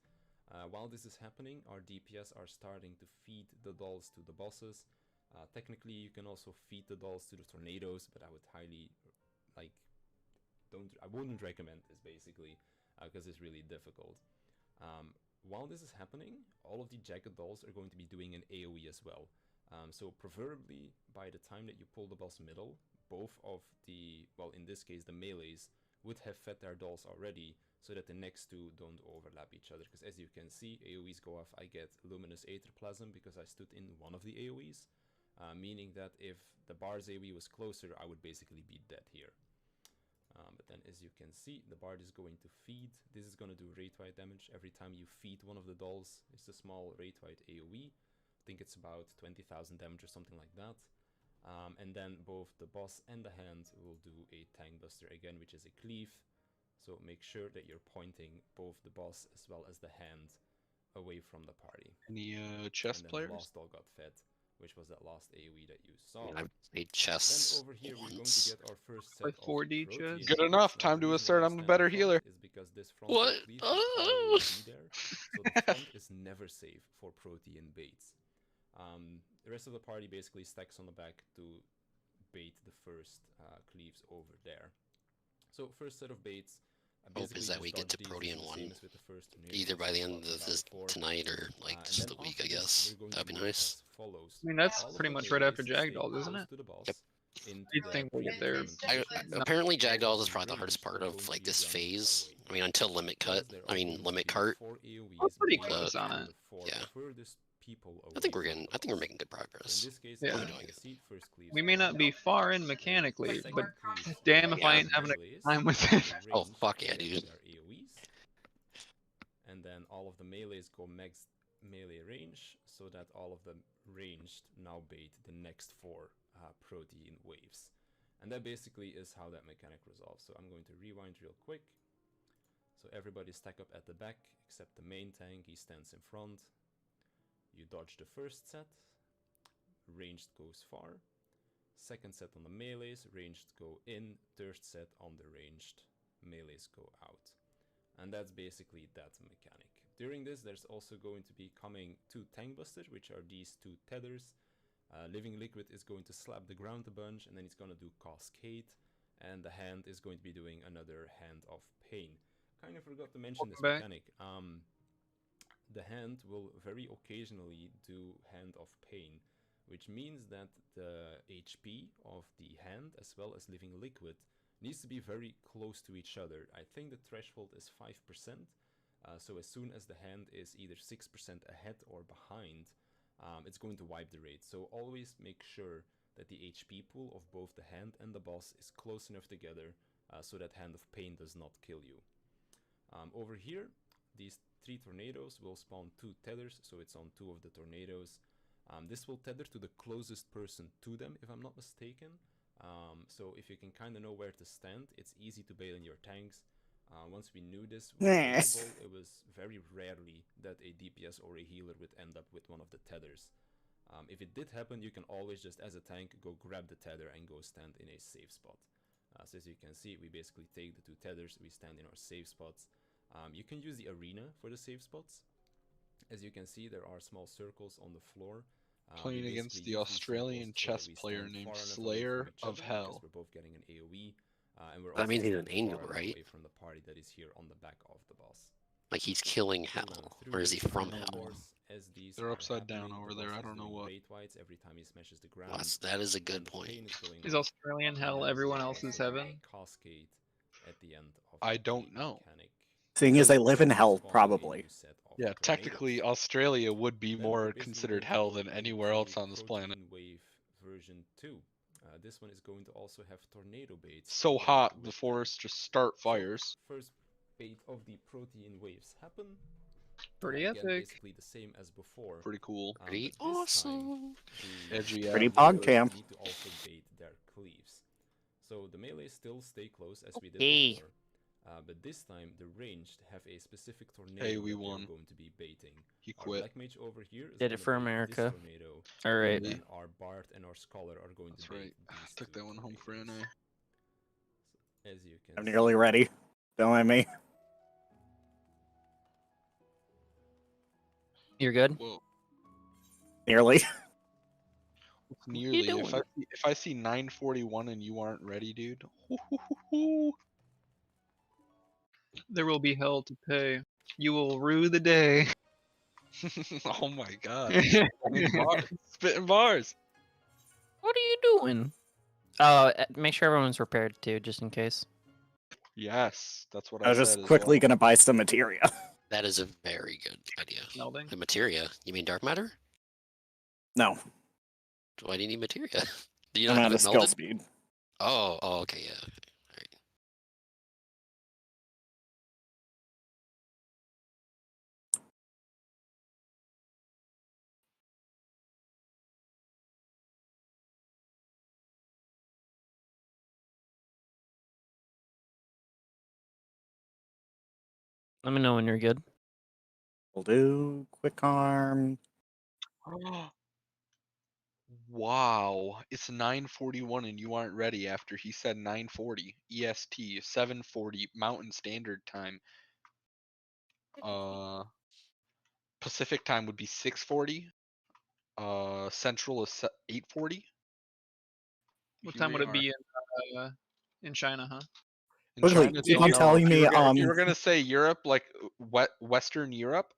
While this is happening, our DPS are starting to feed the dolls to the bosses. Technically, you can also feed the dolls to the tornadoes, but I would highly, I wouldn't recommend this basically, because it's really difficult. While this is happening, all of the jagged dolls are going to be doing an AoE as well. So preferably, by the time that you pull the boss middle, both of the, well, in this case, the melees would have fed their dolls already, so that the next 2 don't overlap each other. Because as you can see, AoEs go off. I get Luminous Aetherplasm because I stood in one of the AoEs, meaning that if the bar's AoE was closer, I would basically be dead here. But then as you can see, the bard is going to feed. This is going to do rate wide damage. Every time you feed one of the dolls, it's a small rate wide AoE. I think it's about 20,000 damage or something like that. And then both the boss and the hand will do a tank buster again, which is a cleave. So make sure that you're pointing both the boss as well as the hand away from the party. Any chess and then players? the last doll got fed, which was that last AoE that you saw. I've played chess. Then over here we're going to once. get our first set Like of 4D protean chess? Good waves. enough. Now, Time the to reason assert why we I'm the stand better in front healer. is because this frontal What? cleave will always be there. So the front is never safe for protean baits. The rest of the party basically stacks on the back to bait the first cleaves over there. So first set of baits. Hope is that we get to Protean 1 either by the end of this tonight or like just the week, I guess. That'd be nice. I mean, that's pretty much right after Jagdolls, isn't it? Yep. You'd think we'll get there. Apparently Jagdolls is probably the hardest part of like this phase. I mean, until Limit Cart. We're pretty close on it. Yeah. I think we're making good progress. Yeah. We're doing it. We may not be far in mechanically, but damn if I ain't having a time with it. Oh fuck yeah, dude. And then all of the melees go max melee range, so that all of the ranged now bait the next 4 protean waves. And that basically is how that mechanic resolves. So I'm going to rewind real quick. So everybody stack up at the back, except the main tank, he stands in front. You dodge the first set, ranged goes far. Second set on the melees, ranged go in. Third set on the ranged, melees go out. And that's basically that mechanic. During this, there's also going to be coming 2 tank busters, which are these 2 tethers. Living Liquid is going to slap the ground a bunch, and then it's going to do Cascade. And the hand is going to be doing another Hand of Pain. Kind of forgot to mention this mechanic. The hand will very occasionally do Hand of Pain, which means that the HP of the hand as well as Living Liquid needs to be very close to each other. I think the threshold is 5%, so as soon as the hand is either 6% ahead or behind, it's going to wipe the raid. So always make sure that the HP pool of both the hand and the boss is close enough together so that Hand of Pain does not kill you. Over here, these 3 tornadoes will spawn 2 tethers, so it's on 2 of the tornadoes. This will tether to the closest person to them, if I'm not mistaken. So if you can kind of know where to stand, it's easy to bail in your tanks. Once we knew this, it was very rarely that a DPS or a healer would end up with one of the tethers. If it did happen, you can always just, as a tank, go grab the tether and go stand in a safe spot. So as you can see, we basically take the 2 tethers, we stand in our safe spots. You can use the arena for the safe spots. As you can see, there are small circles on the floor. Playing we against basically the use these Australian symbols so that chess we player stand named far enough away Slayer from each of other, Hell. because we're both getting an AoE, and we're That also means he's an stand angel, far enough right? away from the party that is here on the back of the boss. Like he's killing Kill them hell, through or is he this, from and of hell? course, as these They're are upside down happening, over the there, boss I is don't know doing what. rate wights every time he smashes the ground. Well, that is a and good the point. pain is going Is up, Australian and hell there is everyone also else's a heaven? cascade at the end of I the don't know. mechanic. Seeing as they live in hell, Spawning a probably. new set of Yeah, tornadoes. technically Australia would be Then more we're basically considered going to hell go than anywhere into else on this planet. Protein Wave version 2. This one is going to also have tornado baits. So paired hot, with the them. forests just start So, fires. first bait of the protein waves happen. Pretty Again, epic. basically the same as before. Pretty cool. Pretty But this awesome. time, the Edgy Pretty ad. pog melees champ. need to also bait their cleaves. So the melee still stay close as we did Okay. before. But this time, the ranged have a specific tornado Hey, we that they're won. going to be baiting. He Our quit. Black Mage over here is Did it gonna for bait America. This tornado, All right. and then our Bard and our Scholar are going That's to bait right. these Took two that one home for tornadoes. NA. As you can I'm see. nearly ready. Don't let me. You're good? Whoa. Nearly. Nearly. doing? If I see 941 and you aren't ready, dude. There will be hell to pay. You will rue the day. Oh my god. Spitting bars. Spitting bars. What are you doing? Oh, make sure everyone's prepared too, just in case. Yes, that's what I I was said. just as quickly well. gonna buy some materia. That is a very good idea. Melding. The materia? You mean dark matter? No, Why do you need materia? Do you I'm not out have of it skill melded? speed. Oh, okay, yeah. Alright. Let me know when you're good. Will do. Quick arm. Wow, it's 9:41 and you aren't ready after he said 9:40 EST, 7:40 Mountain Standard Time. Pacific time would be 6:40. Central is 8:40. What time would it be in China, huh? In Quickly, China, keep don't on know. telling If me. you were gonna say Europe, like Western Europe,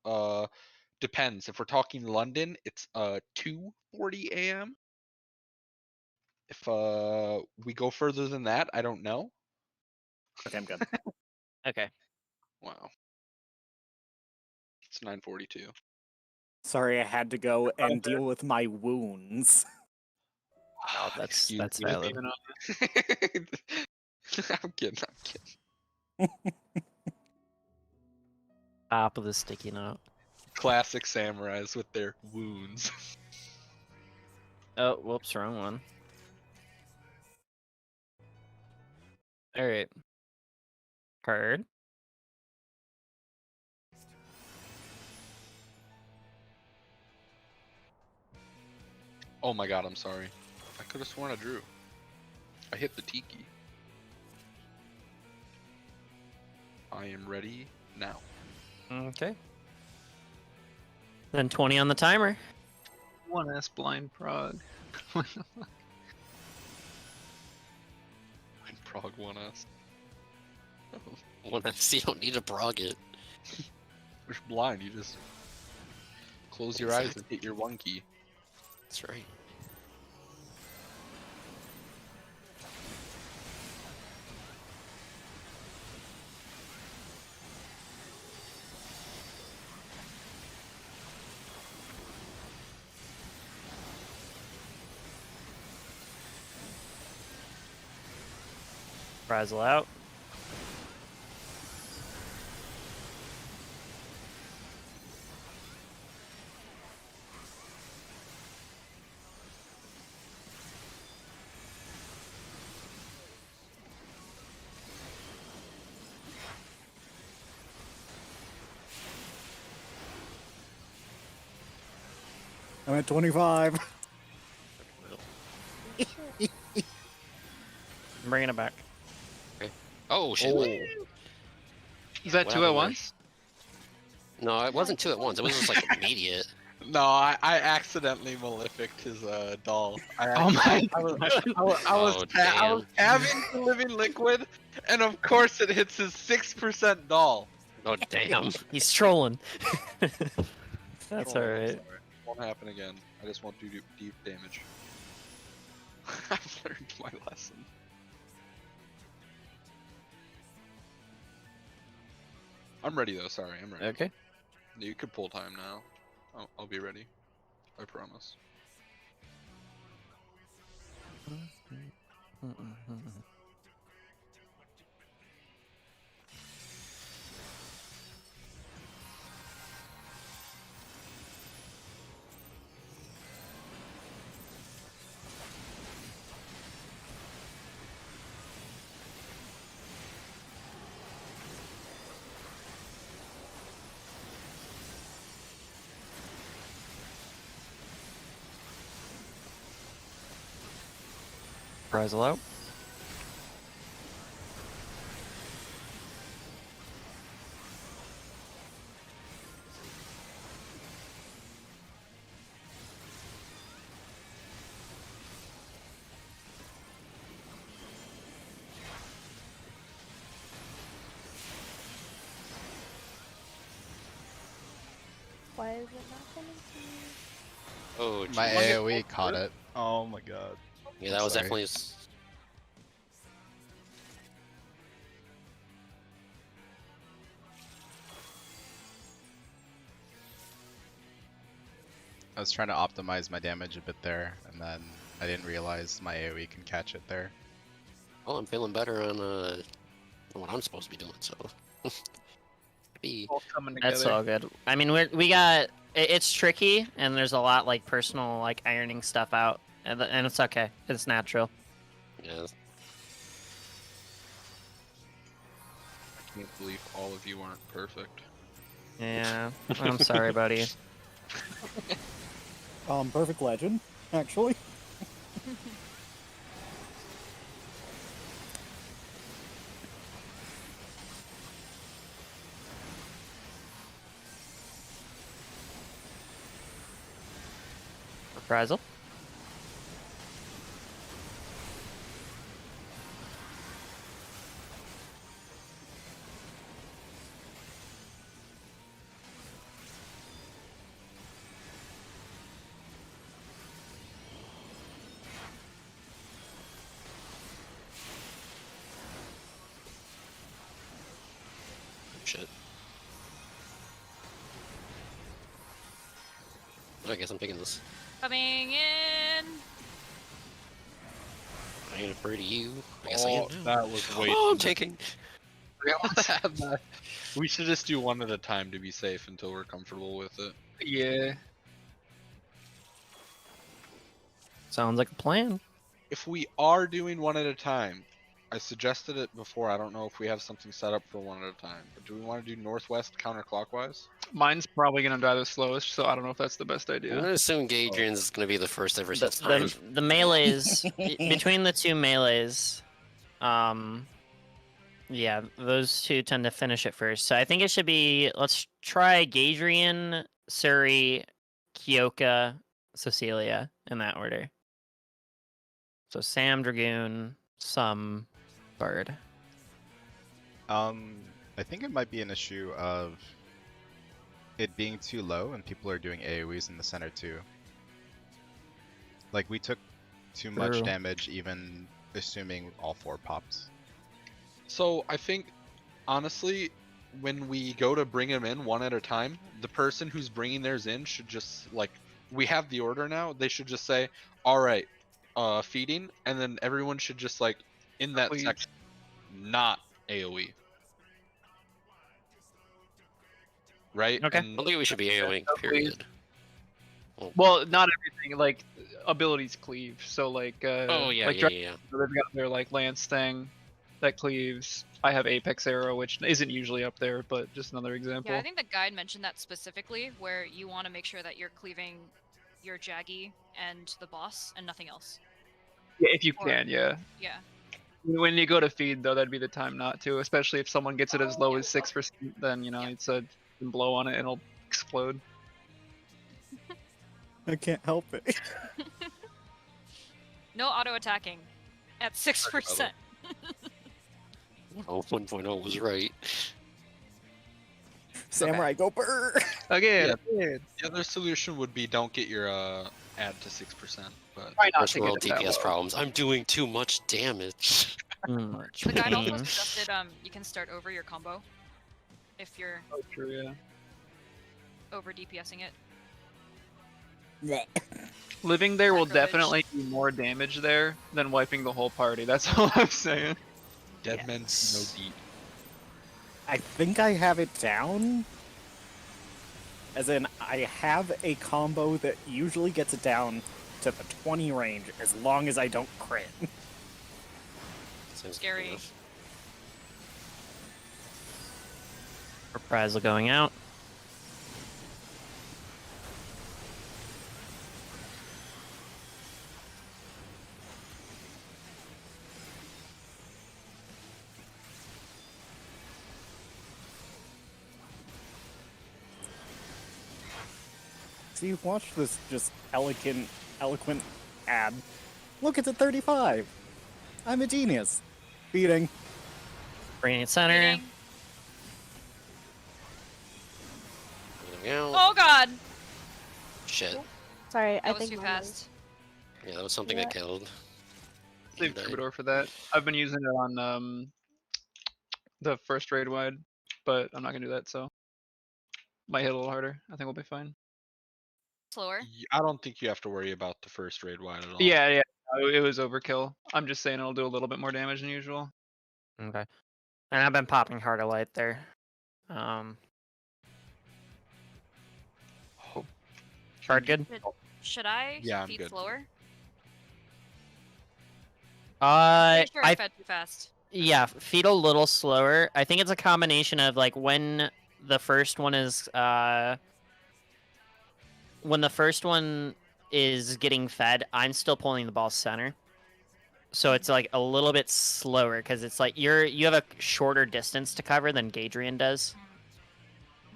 depends. If we're talking London, it's 2:40 a.m. If we go further than that, I don't know. Okay, I'm good. Okay. Wow. It's 9:42. Sorry, I had to go and deal with my wounds. Oh, that's Excuse me. valid. I'm kidding. I'm kidding. Top of the sticky note. Classic samurais with their wounds. Oh, whoops, wrong one. All right. Card. Oh my god, I'm sorry. I could have sworn I drew. I hit the tiki. I am ready now. Okay. Then 20 on the timer. 1S blind prog. I'm prog 1S. Well, that's, you don't need to prog it. You're blind, you just close your eyes and hit your one key. That's right. Frazzle out. I'm at 25. I'm bringing it back. Oh, shit. Is that What two happened at there? once? No, it wasn't two at once. It was just like immediate. No, I accidentally maleficed his doll. Oh my I was, Oh, I was damn. having the living liquid, and of course it hits his 6% doll. Oh, damn. He's trolling. That's Oh, I'm alright. sorry. Won't happen again. I just won't do deep damage. I've learned my lesson. I'm ready though. Sorry, I'm ready. Okay. You could pull time now. I'll be ready. I promise. Reprisal out. Why is it not coming to me? Oh, My geez. AoE caught it. Oh my god. Yeah, that was Sorry. definitely. I was trying to optimize my damage a bit there, and then I didn't realize my AoE can catch it there. Well, I'm feeling better on what I'm supposed to be doing. So. Be. all coming together. That's all good. I mean, we got it's tricky, and there's a lot like personal like ironing stuff out, and it's okay. It's natural. Yeah. I can't believe all of you aren't perfect. Yeah, I'm sorry, buddy. Perfect legend, actually. Reprisal. Shit. I guess I'm taking this. Coming in. I ain't afraid of you. I guess I am. now. That was way. Oh, I'm too taking. much. We should just do one at a time to be safe until we're comfortable with it. Yeah. Sounds like a plan. If we are doing one at a time, I suggested it before. I don't know if we have something set up for one at a time. But do we want to do northwest counterclockwise? Mine's probably gonna die the slowest, so I don't know if that's the best I'm idea. gonna assume Gadrian's is gonna be the first every single time. The melees between the two melees, yeah, those two tend to finish it first. So I think it should be. Let's try Gadrian, Suri, Kyoka, Cecilia in that order. So Sam, Dragoon, some Bird. I think it might be an issue of it being too low and people are doing AoEs in the center too. Like we took too much True. damage even assuming all 4 popped. So I think, honestly, when we go to bring them in one at a time, the person who's bringing theirs in should just like, we have the order now. They should just say, "All right, feeding," and then everyone should just like in that Please. section, not AOE. Right? Okay. I don't think we should be AoEing, period. Well, not everything. Like abilities cleave. So like. Oh, yeah, like yeah, yeah. They've got their like lance thing that cleaves. I have Apex Arrow, which isn't usually up there, but just another example. Yeah, I think the guide mentioned that specifically, where you want to make sure that you're cleaving your Jaggy and the boss and nothing else. Yeah, if you Or- can, yeah. Yeah. When you go to feed, though, that'd be the time not to. Especially if someone gets it as low as 6%, then you know it's a blow on it, and it'll explode. I can't help it. No auto attacking at 6%. Oh, 1.0 was right. Samurai, go burr! Again, The other solution would be don't get your ad to 6%, but try not First to get world it that DPS low. problems. I'm doing too much damage. Much The guide also pain. suggested you can start over your combo if you're Oh, true, yeah. over DPSing it. Living there will Sacrilege. definitely do more damage there than wiping the whole party. That's all I'm saying. dead men see no deep. I think I have it down. As in, I have a combo that usually gets it down to the 20 range as long as I don't crit. Sounds Scary. good enough. Reprisal going out. See, watch this just eloquent ad. Look, it's at 35. I'm a genius. Beating. Bringing it center. Meaning- Moving out. Oh god! Shit. Sorry, I That was think too mine fast. Yeah, that was something that killed. Save And I- Troubadour for that. I've been using it on the first raid wide, but I'm not gonna do that, so might hit a little harder. I think we'll be fine. Slower. I don't think you have to worry about the first raid wide at all. Yeah, yeah. It was overkill. I'm just saying it'll do a little bit more damage than usual. Okay. And I've been popping Heart of Light there. Shard good? Should I Yeah, I'm feed good. slower? I Pretty sure I fed too fast. Yeah, feed a little slower. I think it's a combination of like when the first one is getting fed, I'm still pulling the ball center. So it's like a little bit slower because it's like you have a shorter distance to cover than Gadrian does.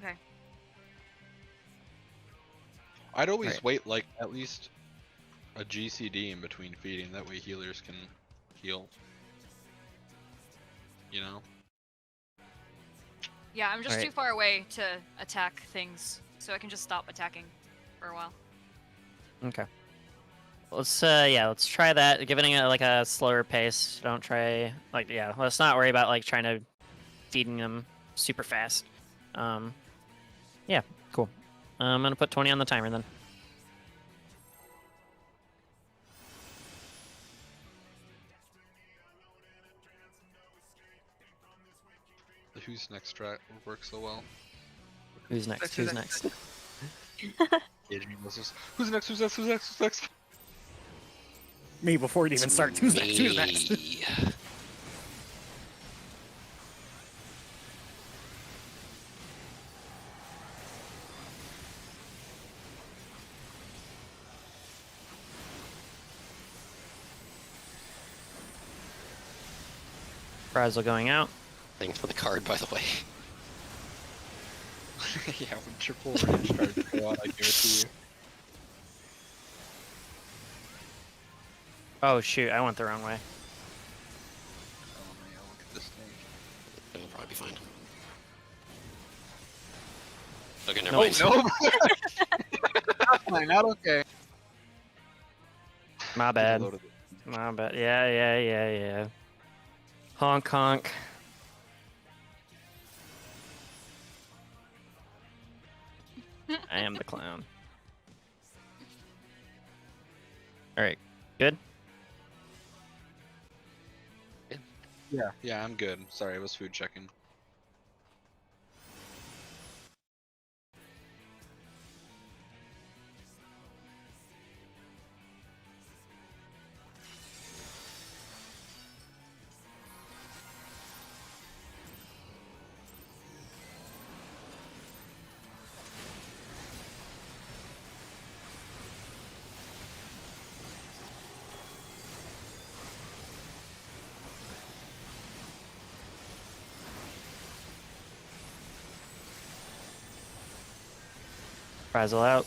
Okay. I'd always Right. wait like at least a GCD in between feeding. That way healers can heal. You know? Yeah, I'm just Alright. too far away to attack things, so I can just stop attacking for a while. Okay. Let's try that. Giving it like a slower pace. Don't try let's not worry about like trying to feeding them super fast. Yeah, cool. I'm gonna put 20 on the timer then. The who's next strat would work so well. Who's next? Who's next? Adrian was just, who's next? Who's next? Who's next? Who's next? Me before it even starts. Who's next? Who's next? Me. Frazzle going out. Thanks for the card, by the way. Yeah, when triple range cards go out, I give it to you. Oh shoot, I went the wrong way. Oh man, look at this thing. It'll probably be fine. Okay, never No, mind. Not fine, not okay. My bad. Reloaded it. My bad. Yeah. Honk honk. I am the clown. Alright, good? Yeah, I'm good. Sorry, I was food checking. Frazzle out.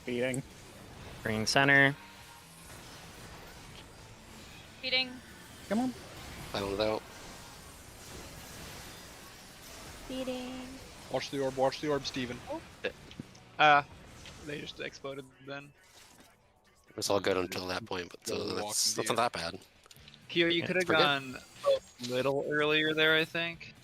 Beating. Bringing center. Feeding. Come on. Found out. Feeding. Watch the orb, Steven. They just exploded then. It's all good until that point, but Go walk that's in the not that bad. Here, you Yeah, could have pretty good. gone a little earlier there, I think.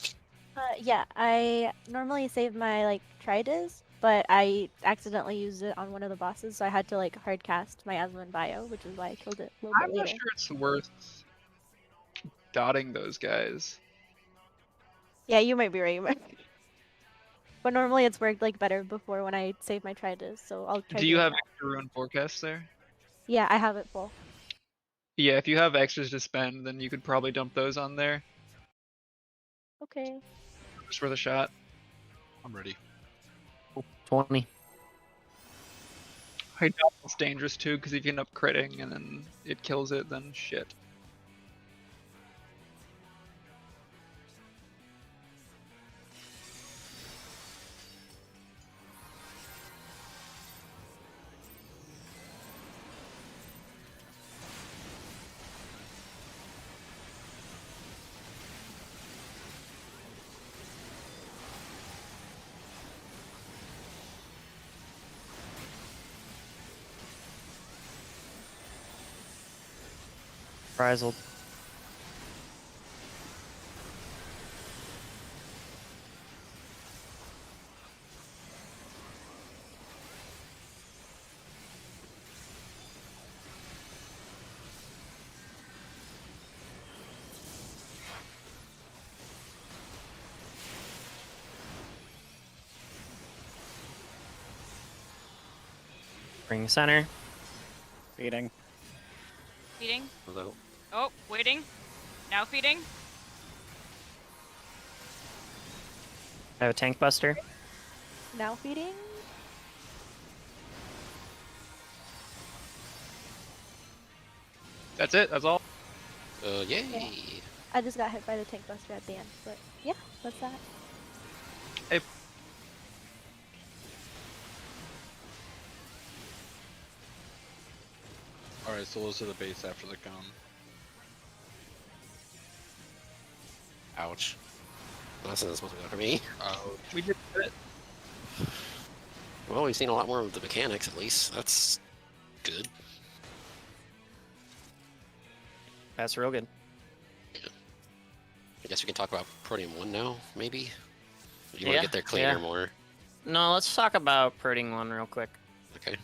Yeah, I normally save my like tridis, but I accidentally used it on one of the bosses, so I had to like hard cast my Aslan bio, which is why I killed it a little I'm bit not later. sure it's worth dotting those guys. Yeah, you might be right. You might. But normally it's worked like better before when I save my tridis, so I'll try. Do you doing have that. extra rune forecasts there? Yeah, I have it full. Yeah, if you have extras to spend, then you could probably dump those on there. Okay. Just worth a shot. I'm ready. 20. I doubt it's dangerous too, because if you end up critting and then it kills it, then shit. Frizzled. Bring center. Beating. Feeding. Although, Oh, waiting. Now feeding. I have a tank buster. Now feeding. That's it. That's all. yay! I just got hit by the tank buster at the end, but yeah, that's that. Alright, so those are the base after the con. Ouch. That's not supposed to go for me. Oh, We did it. Well, we've seen a lot more of the mechanics, at least. That's good. That's real good. I guess we can talk about Protein 1 now, maybe? You want Yeah, to get there cleaner yeah. more? No, let's talk about Protein 1 real quick. Okay.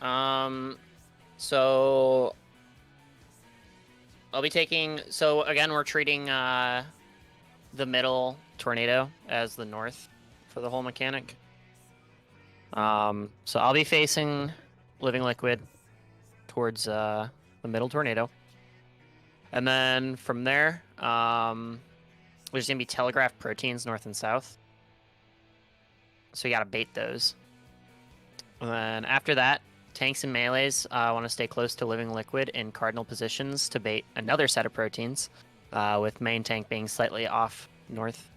So I'll be taking. So again, we're treating the middle tornado as the north for the whole mechanic. So I'll be facing Living Liquid towards the middle tornado, and then from there, there's gonna be telegraphed proteins north and south. So you gotta bait those. And then after that, tanks and melees want to stay close to Living Liquid in cardinal positions to bait another set of proteins, with main tank being slightly off north.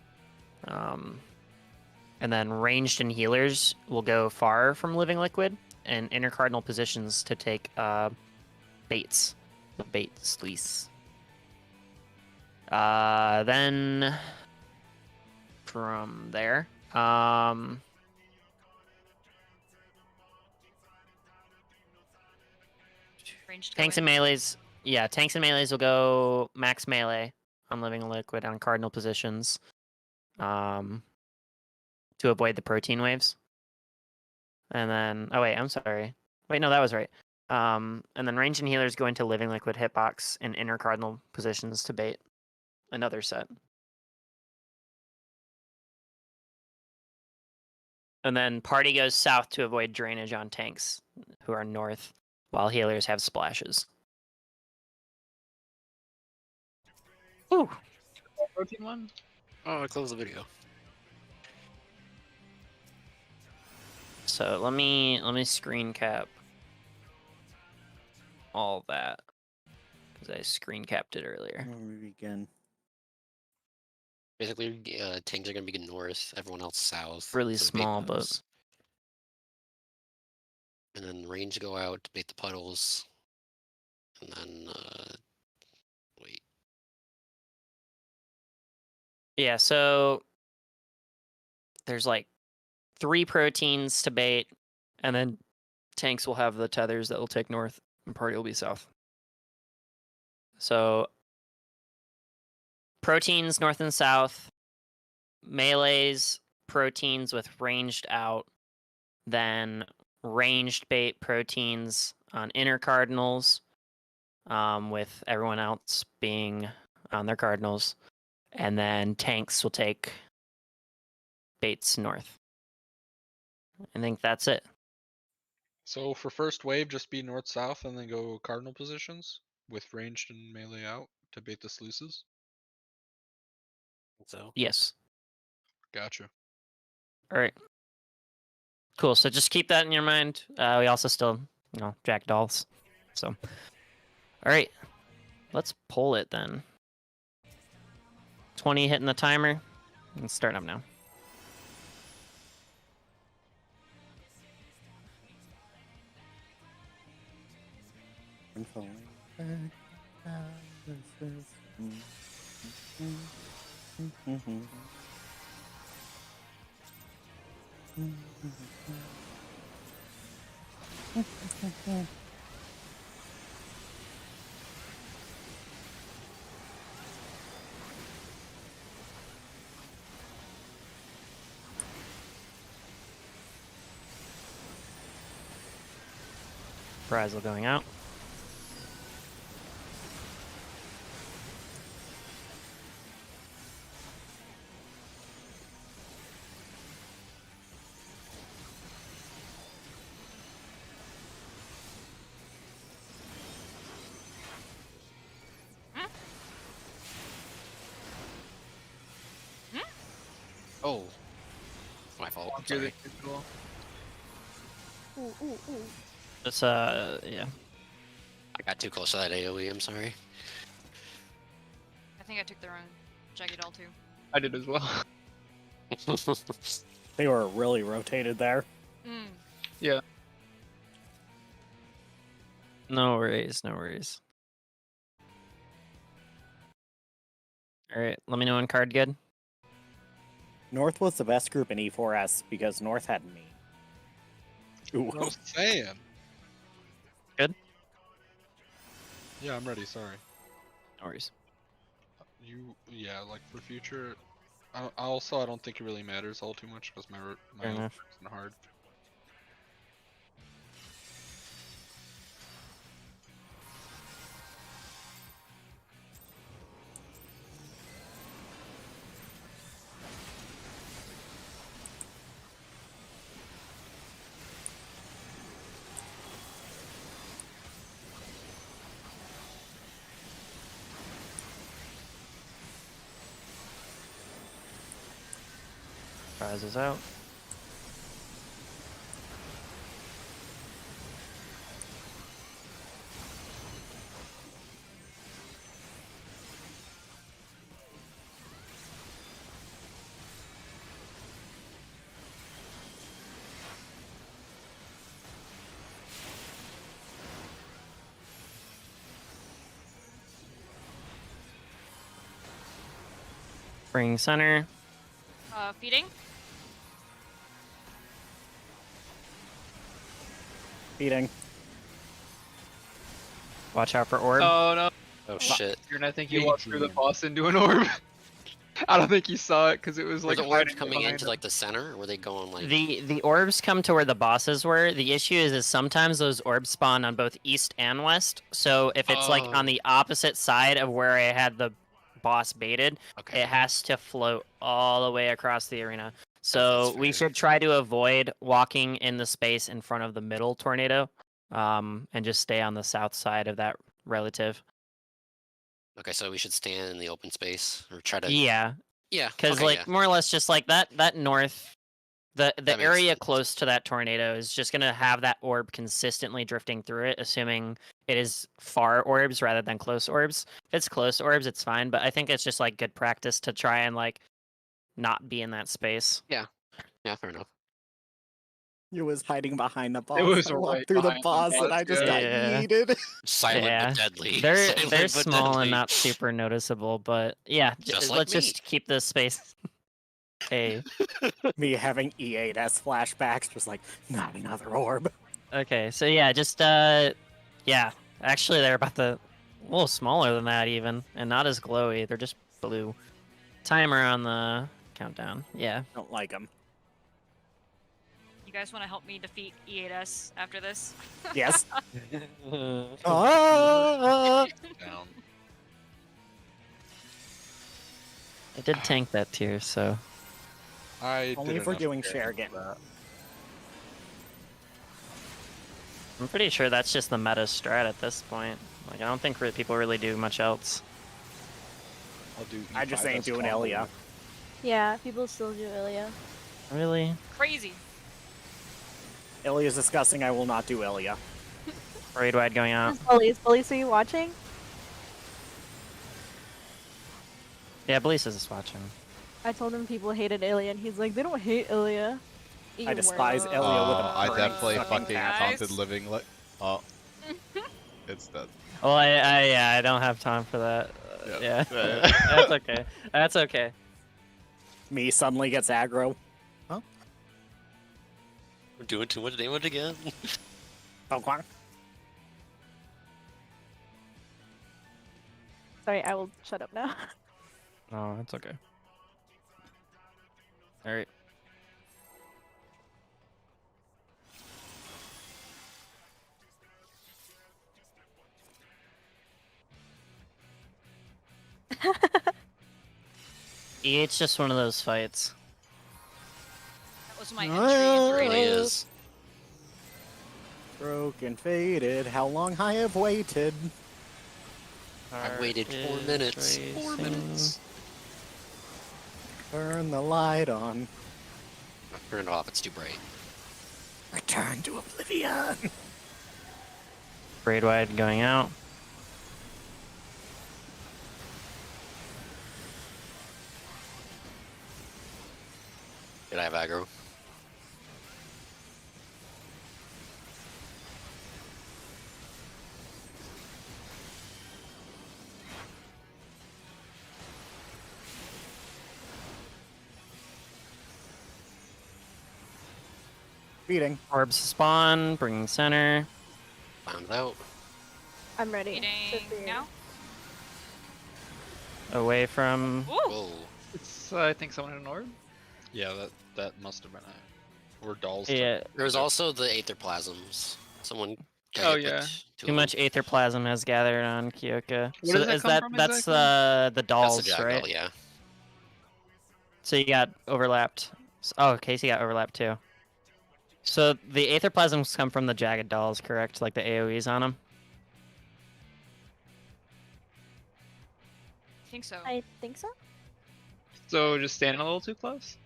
And then ranged and healers will go far from Living Liquid and inner cardinal positions to take baits, the bait sleece. Then from there, Ranged. tanks and melees, yeah, tanks and melees will go max melee on Living Liquid on cardinal positions, to avoid the protein waves. And then, oh wait, I'm sorry. Wait, no, that was right. And then range and healers go into Living Liquid hitbox in inner cardinal positions to bait another set. And then party goes south to avoid drainage on tanks who are north, while healers have splashes. Ooh. Protein 1? Oh, I closed the video. So let me screen cap all that because I screen capped it earlier. Where we begin? Basically, tanks are going to be north, everyone else south. Really for the bait small, but moves. And then range go out to bait the puddles. And then wait. Yeah, so there's like 3 proteins to bait, and then tanks will have the tethers that will take north, and party will be south. So proteins north and south, melees, proteins with ranged out, then ranged bait proteins on inner cardinals, with everyone else being on their cardinals, and then tanks will take baits north. I think that's it. So for first wave, just be north-south and then go cardinal positions with ranged and melee out to bait the sluices. So Yes. Gotcha. All right. Cool. So just keep that in your mind. We also still, jack dolls. So, all right. Let's pull it then. 20 hitting the timer. It's starting up now. Brazil going out. oh, my fault. Walk through the Sorry. digital. Ooh, ooh, ooh. It's yeah. I got too close to that AoE. I'm sorry. I think I took the wrong Jagged Doll too. I did as well. They were really rotated there. Mm. Yeah. No worries. No worries. All right. Let me know when card good. North was the best group in E4S because North had me. Ooh. What I was saying. Good? Yeah, I'm ready. Sorry. No worries. Yeah, like for future. I don't think it really matters all too much because my Fair enough. isn't hard. Prize is out. Bring center. Feeding. Feeding. Watch out for orb. Oh no. Oh shit. And I think you Hey, walked through the Julian. boss into an orb. I don't think you saw it because it was Were like the orbs hiding coming behind into him. like the center, or were they going like? The orbs come to where the bosses were. The issue is sometimes those orbs spawn on both east and west. So if it's like on Oh. the opposite side of where I had the boss baited, Okay. it has to float all the way across the arena. that's So we fair. should try to avoid walking in the space in front of the middle tornado, and just stay on the south side of that relative. Okay, so we should stand in the open space or try to. Yeah, Yeah. because okay, like yeah. more or less just like that north, the That makes area sense. close to that tornado is just gonna have that orb consistently drifting through it, assuming it is far orbs rather than close orbs. If it's close orbs, it's fine, but I think it's just like good practice to try and like not be in that space. Yeah, fair enough. You was hiding behind the boss. was I walked right through the behind the boss and boss, I just yeah. got Yeah. yeeted. Silent Yeah. but deadly. They're Silent but small deadly. and not super noticeable, but yeah, Just like let's me. just keep this space. Hey, Me having E8S flashbacks, just like, not another orb. okay, so yeah, just yeah. Actually, they're about a little smaller than that even, and not as glowy. They're just blue. Timer on the countdown. Yeah. Don't like them. You guys want to help me defeat E8S after this? Yes. Ah! Down. I did tank that tier, so I Only did if we're enough doing damage share for again. that. I'm pretty sure that's just the meta strat at this point. Like, I don't think people really do much else. I'll do I just E5 ain't as doing combo. Elia. Yeah, people still do Ilya. Really? Crazy. Elia's disgusting. I will not do Elia. Raid wide going out. Bullies, are you watching? Yeah, Blease is watching. I told him people hated Ilya, and he's like, they don't hate Ilya. I despise Eeyore. Elia with a I brain definitely sucking fucking cat. taunted living. Oh, it's dead. Well, I don't have time for that. Yeah. Yeah. That's okay. That's okay. Me suddenly gets aggro. We're doing too much damage again. Oh, quack. Sorry, I will shut up now. Oh, that's okay. All right. It's just one of those fights. That was my It entry. really is. Broken, faded. How long I have waited. I waited 4 Heart minutes. is 4 racing. minutes. Turn the light on. Turn it off. It's too bright. Return to oblivion. Raid wide going out. Did I have aggro? Beating. Orbs spawn, bringing center. Found it out. I'm ready. Eating now? Away from. Ooh! Whoa. It's I think someone had an orb. Yeah, that must have been it. Or dolls. Yeah, There's also the aether plasms. Someone got Oh, hit with yeah. two too of much them. aether plasm has gathered on Kyoka. Where So does that is come that from that's exactly? the That's dolls, the right? Jackal, yeah. So you got overlapped. Oh, Casey got overlapped too. So the aether plasms come from the jagged dolls, correct? Like the AoEs on them. I think so. I think so. So just standing a little too close.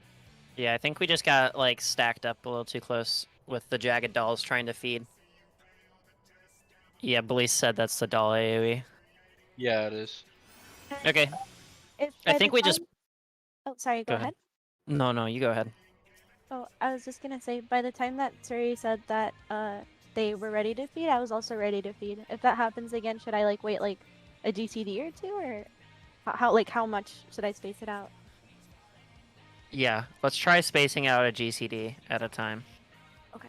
Yeah, I think we just got like stacked up a little too close with the jagged dolls trying to feed. Yeah, Blease said that's the doll AoE. Yeah, it is. Okay. If I by think the we just. time- Oh, sorry. Go ahead. No, you go ahead. Oh, I was just gonna say, by the time that Suri said that they were ready to feed, I was also ready to feed. If that happens again, should I like wait like a GCD or two, or how much should I space it out? Yeah, let's try spacing out a GCD at a time. Okay.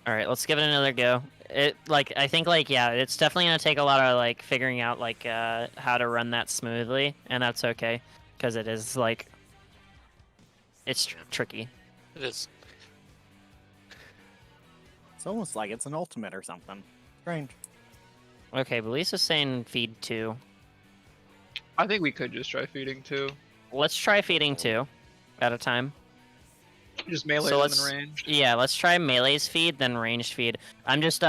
All right, let's give it another go. I think yeah, it's definitely gonna take a lot of like figuring out like how to run that smoothly, and that's okay, because it is like it's tricky. It is. It's almost like it's an ultimate or something. Strange. Okay, but Lisa's saying feed 2. I think we could just try feeding too. Let's try feeding 2 at a time. Just melee So and let's- then range. Yeah, let's try melee's feed, then ranged feed. I'm just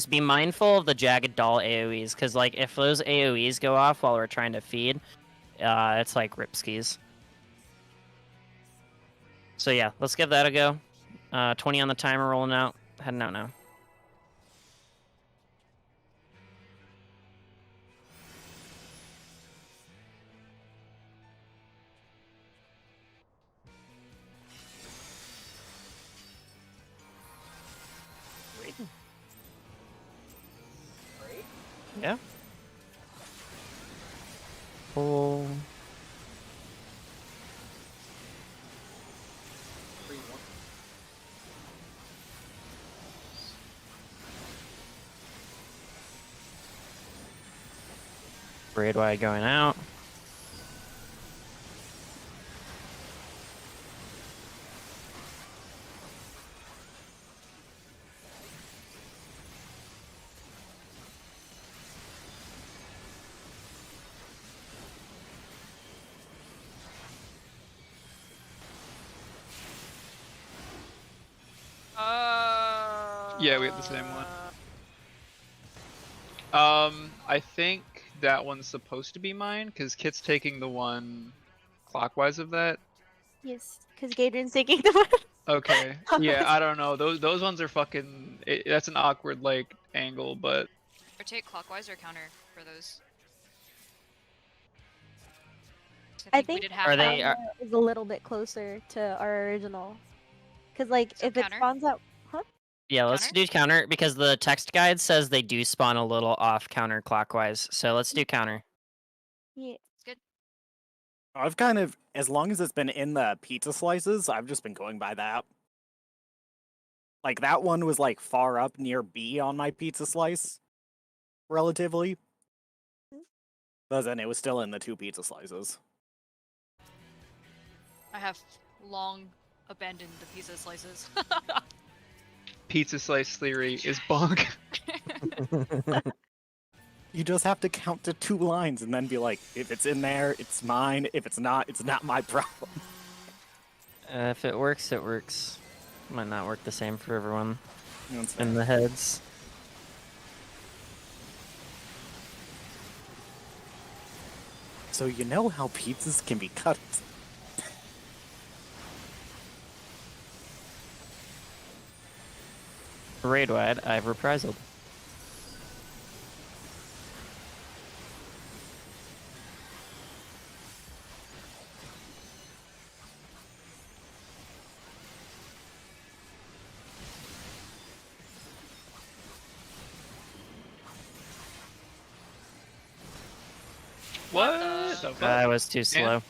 be mindful of the jagged doll AoEs, because like if those AoEs go off while we're trying to feed, it's like ripskis. So yeah, let's give that a go. 20 on the timer, rolling out, heading out now. Yeah. Pull. Braid wide going out. Yeah, we have the same one. I think that one's supposed to be mine because Kit's taking the one clockwise of that. Yes, because Gadrian's taking the one. Okay. Yeah, I don't know. Those ones are fucking. That's an awkward like angle, but Or take clockwise or counter for those. I we think did half Are half. they- Alma is a little bit closer to our original. Because, like, So if it counter? spawns out. Huh? Yeah, let's Counter? do counter because the text guide says they do spawn a little off counterclockwise. So let's do counter. Yeah. It's good. I've kind of, as long as it's been in the pizza slices, I've just been going by that. Like, that one was, like, far up near B on my pizza slice, relatively. But then it was still in the 2 pizza slices. I have long abandoned the pizza slices. pizza slice theory is bunk. You just have to count to 2 lines and then be like, if it's in there, it's mine. If it's not my problem. If it works, it works. Might not work the same for everyone That's in the heads. So you know how pizzas can be cut. Raid wide, I've reprisal. What the- the fuck? I was too slow.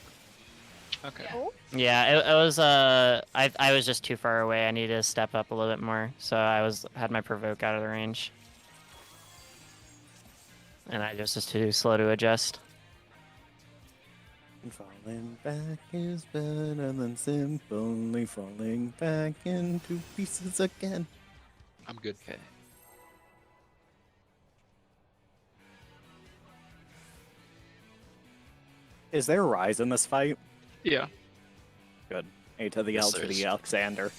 Okay. Oh, Yeah, it was I was just too far away. I needed to step up a little bit more, so I had my provoke out of the range, and I just was too slow to adjust. Falling back is better than simply falling back into pieces again. I'm good. Okay. Is there Rise in this fight? Yeah. Good. A to the Yes, L there to is. the Alexander.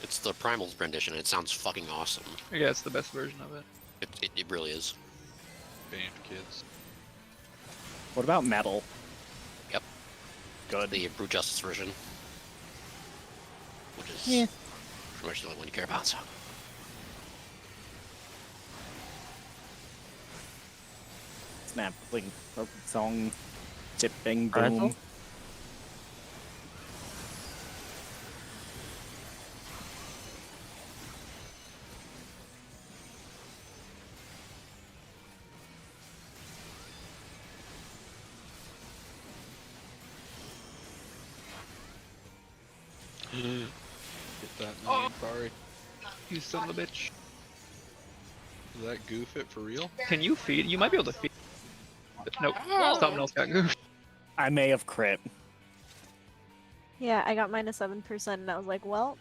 It's the Primal's rendition. It sounds fucking awesome. Yeah, it's the best version of it. It really is. Band kids. What about Metal? Yep. Good. The Brute Justice version. Which is Yeah. pretty much the only one you care about, so. Snap, bling, song, chip, bing, Rifle? boom. Get that name, sorry. You son of a bitch. Does that goof it for real? Can you feed? You might be able to feed. Nope. Something else got goofed. I may have crit. yeah, I got -7%, and I was like, well,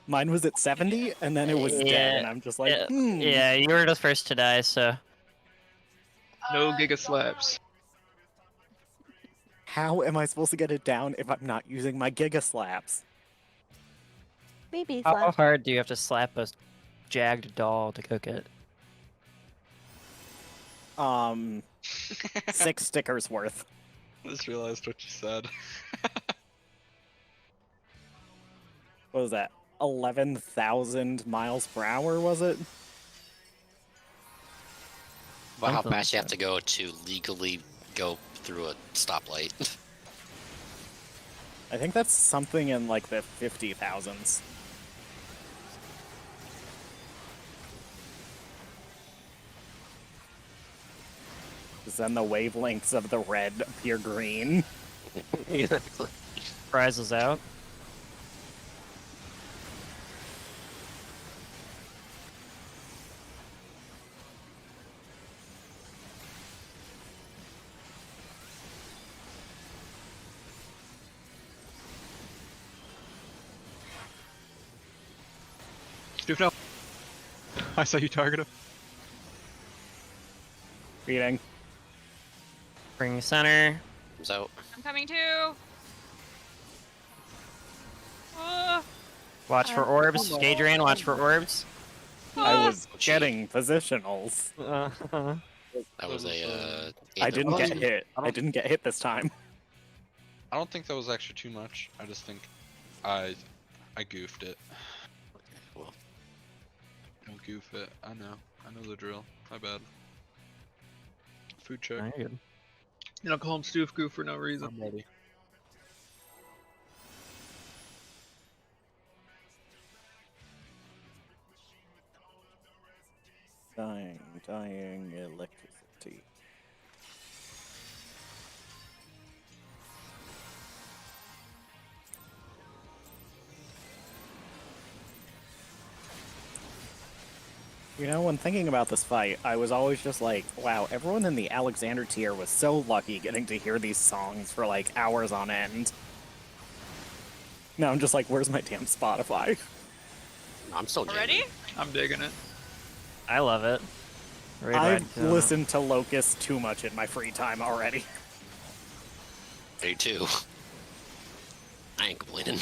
Mine was at 70, and then it was dead, Yeah, and I'm just like, yeah, hmm. Yeah, you were the first to die, so No giga slaps. How am I supposed to get it down if I'm not using my Giga Slaps? maybe how slap. hard do you have to slap a jagged doll to cook it? 6 stickers worth. Just realized what you said. What was that? 11,000 miles per hour, was it? About how Something fast you like have to go to legally go through a stoplight. I think that's something in like the 50,000s. Because then the wavelengths of the red appear green. Exactly. Prize is out. Stoof, no. I saw you target him. Beating. Bring center. Comes out. I'm coming too. Oh, Watch for orbs. Gadrian, watch for orbs. I was Oh, gee. getting positionals. That was a. I didn't get I hit. don't- I didn't get hit this time. I don't think that was actually too much. I just think I goofed it. Well, Don't goof it. I know the drill. My bad. Food check. Very good. You know, call him Stoof Goof for no reason. I'm ready. Dying electricity. You know, when thinking about this fight, I was always just like, wow, everyone in the Alexander tier was so lucky getting to hear these songs for like hours on end. Now I'm just like, where's my damn Spotify? I'm still already? I'm digging it. I love it. Raid I've ride to- listened to Locust too much in my free time already. Me too. I ain't complaining.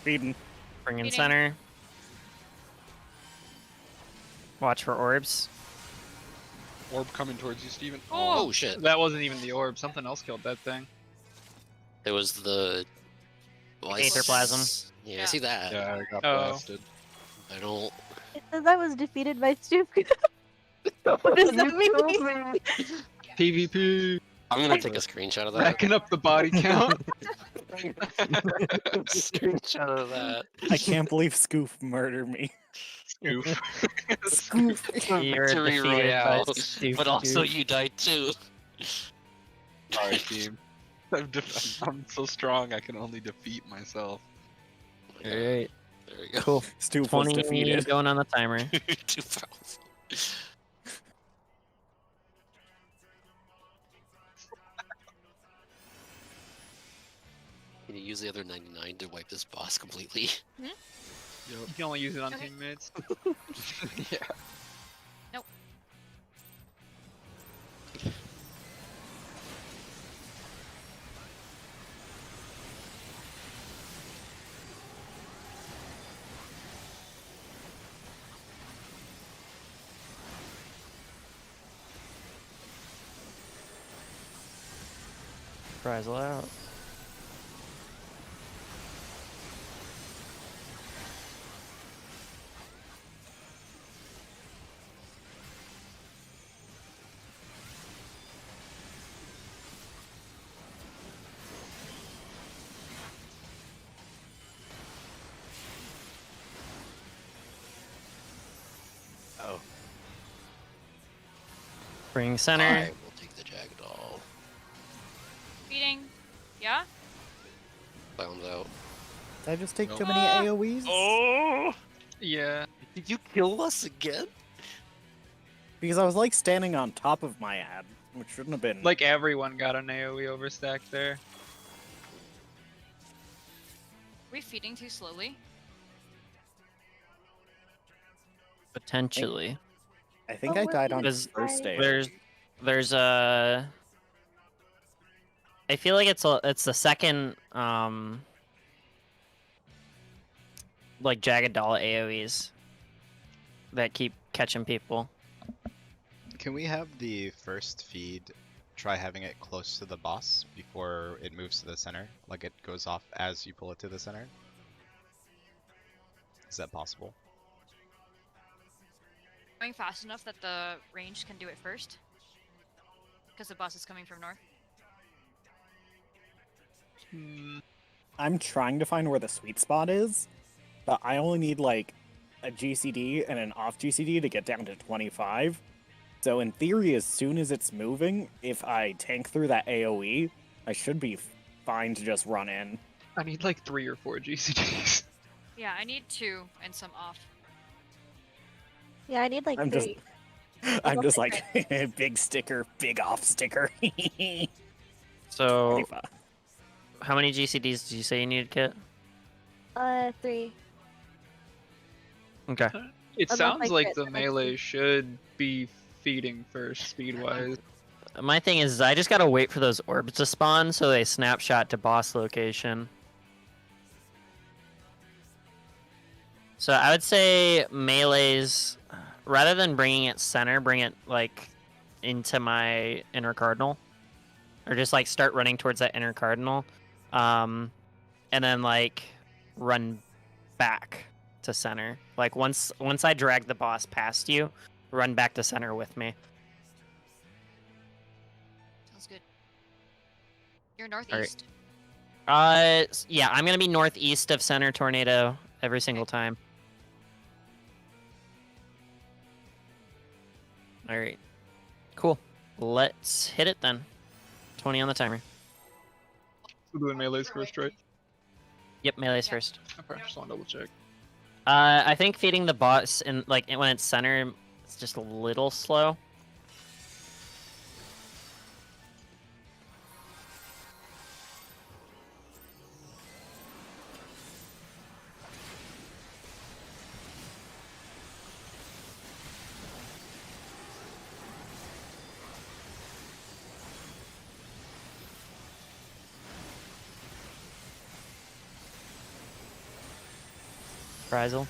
Feeding. Bring in Feeding. center. Watch for orbs. Orb coming towards you, Steven. Oh, Oh shit! That wasn't even the orb. Something else killed that thing. It was the. Well, I Aetherplasm. Yeah, I Yeah. see that. Yeah, I got Oh. blasted. I don't. It says I was defeated by Stoof. What does that mean? PvP. I'm gonna take a screenshot of that. Racking up the body count. Screenshot of that. I can't believe Scoof murdered me. Goof. You're Victory defeated royale, by Stoof but also Goof. you died too. Sorry, team. I'm so strong. I can only defeat myself. Yeah, Alright, there we go. cool. Stoof was 20 defeated. going on the timer. Too powerful. Can you use the other 99 to wipe this boss completely? You can only use it on Okay. teammates. Yeah. Prize out. Oh. Bring center. I will take the Jagadol. feeding. Yeah? Bounds out. Did I just take Nope. too many AoEs? Oh! Yeah. Did you kill us again? Because I was like standing on top of my ad, which shouldn't have been. Like everyone got an AoE overstack there. Are we feeding too slowly? Potentially. I think Oh, I we're died on Because first day. There's a. I feel like it's the second like Jagged Doll AoEs that keep catching people. Can we have the first feed try having it close to the boss before it moves to the center? Like it goes off as you pull it to the center? Is that possible? Going fast enough that the range can do it first? Because the boss is coming from north. I'm trying to find where the sweet spot is, but I only need like a GCD and an off GCD to get down to 25. So in theory, as soon as it's moving, if I tank through that AoE, I should be fine to just run in. I need like 3 or 4 GCDs. Yeah, I need 2 and some off. Yeah, I need like I'm 3. I'm just like big sticker, big off sticker. So, 25. how many GCDs did you say you needed, Kit? 3. Okay. It Unless sounds I like crit the the next melee one. should be feeding first, speed-wise. My thing is, I just gotta wait for those orbs to spawn so they snapshot to boss location. So I would say melees, rather than bringing it center, bring it like into my inner cardinal, or just like start running towards that inner cardinal, and then like run back to center. Like once I drag the boss past you, run back to center with me. Sounds good. You're northeast. Yeah, I'm gonna be northeast of center tornado every single time. All right, cool. Let's hit it then. 20 on the timer. We're doing melees first, right? Yep, melee's first. Okay, just want to double check. I think feeding the boss in like when it's center, it's just a little slow. Frizel.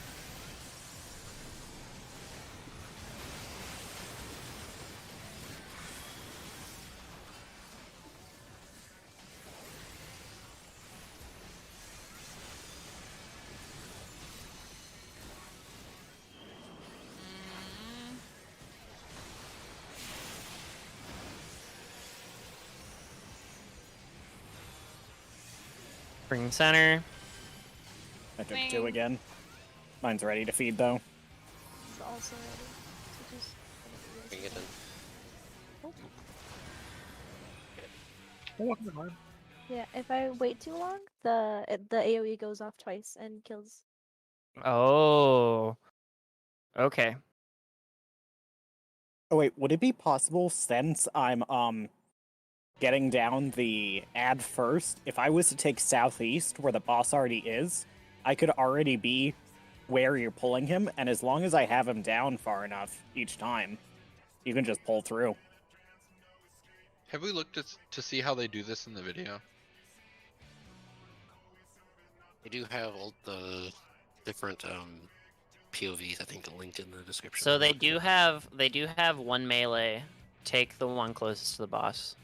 Mm, Bring center. I took Wing. 2 again. Mine's ready to feed though. It's also ready. So just Bring it in. Oh, never mind. yeah, if I wait too long, the AoE goes off twice and kills. Oh. Okay. Oh wait, would it be possible since I'm getting down the ad first, if I was to take southeast where the boss already is, I could already be where you're pulling him, and as long as I have him down far enough each time, you can just pull through. Have we looked to see how they do this in the video? They do have all the different POVs, I think, linked in the description. So they do have one melee take the one closest to the boss.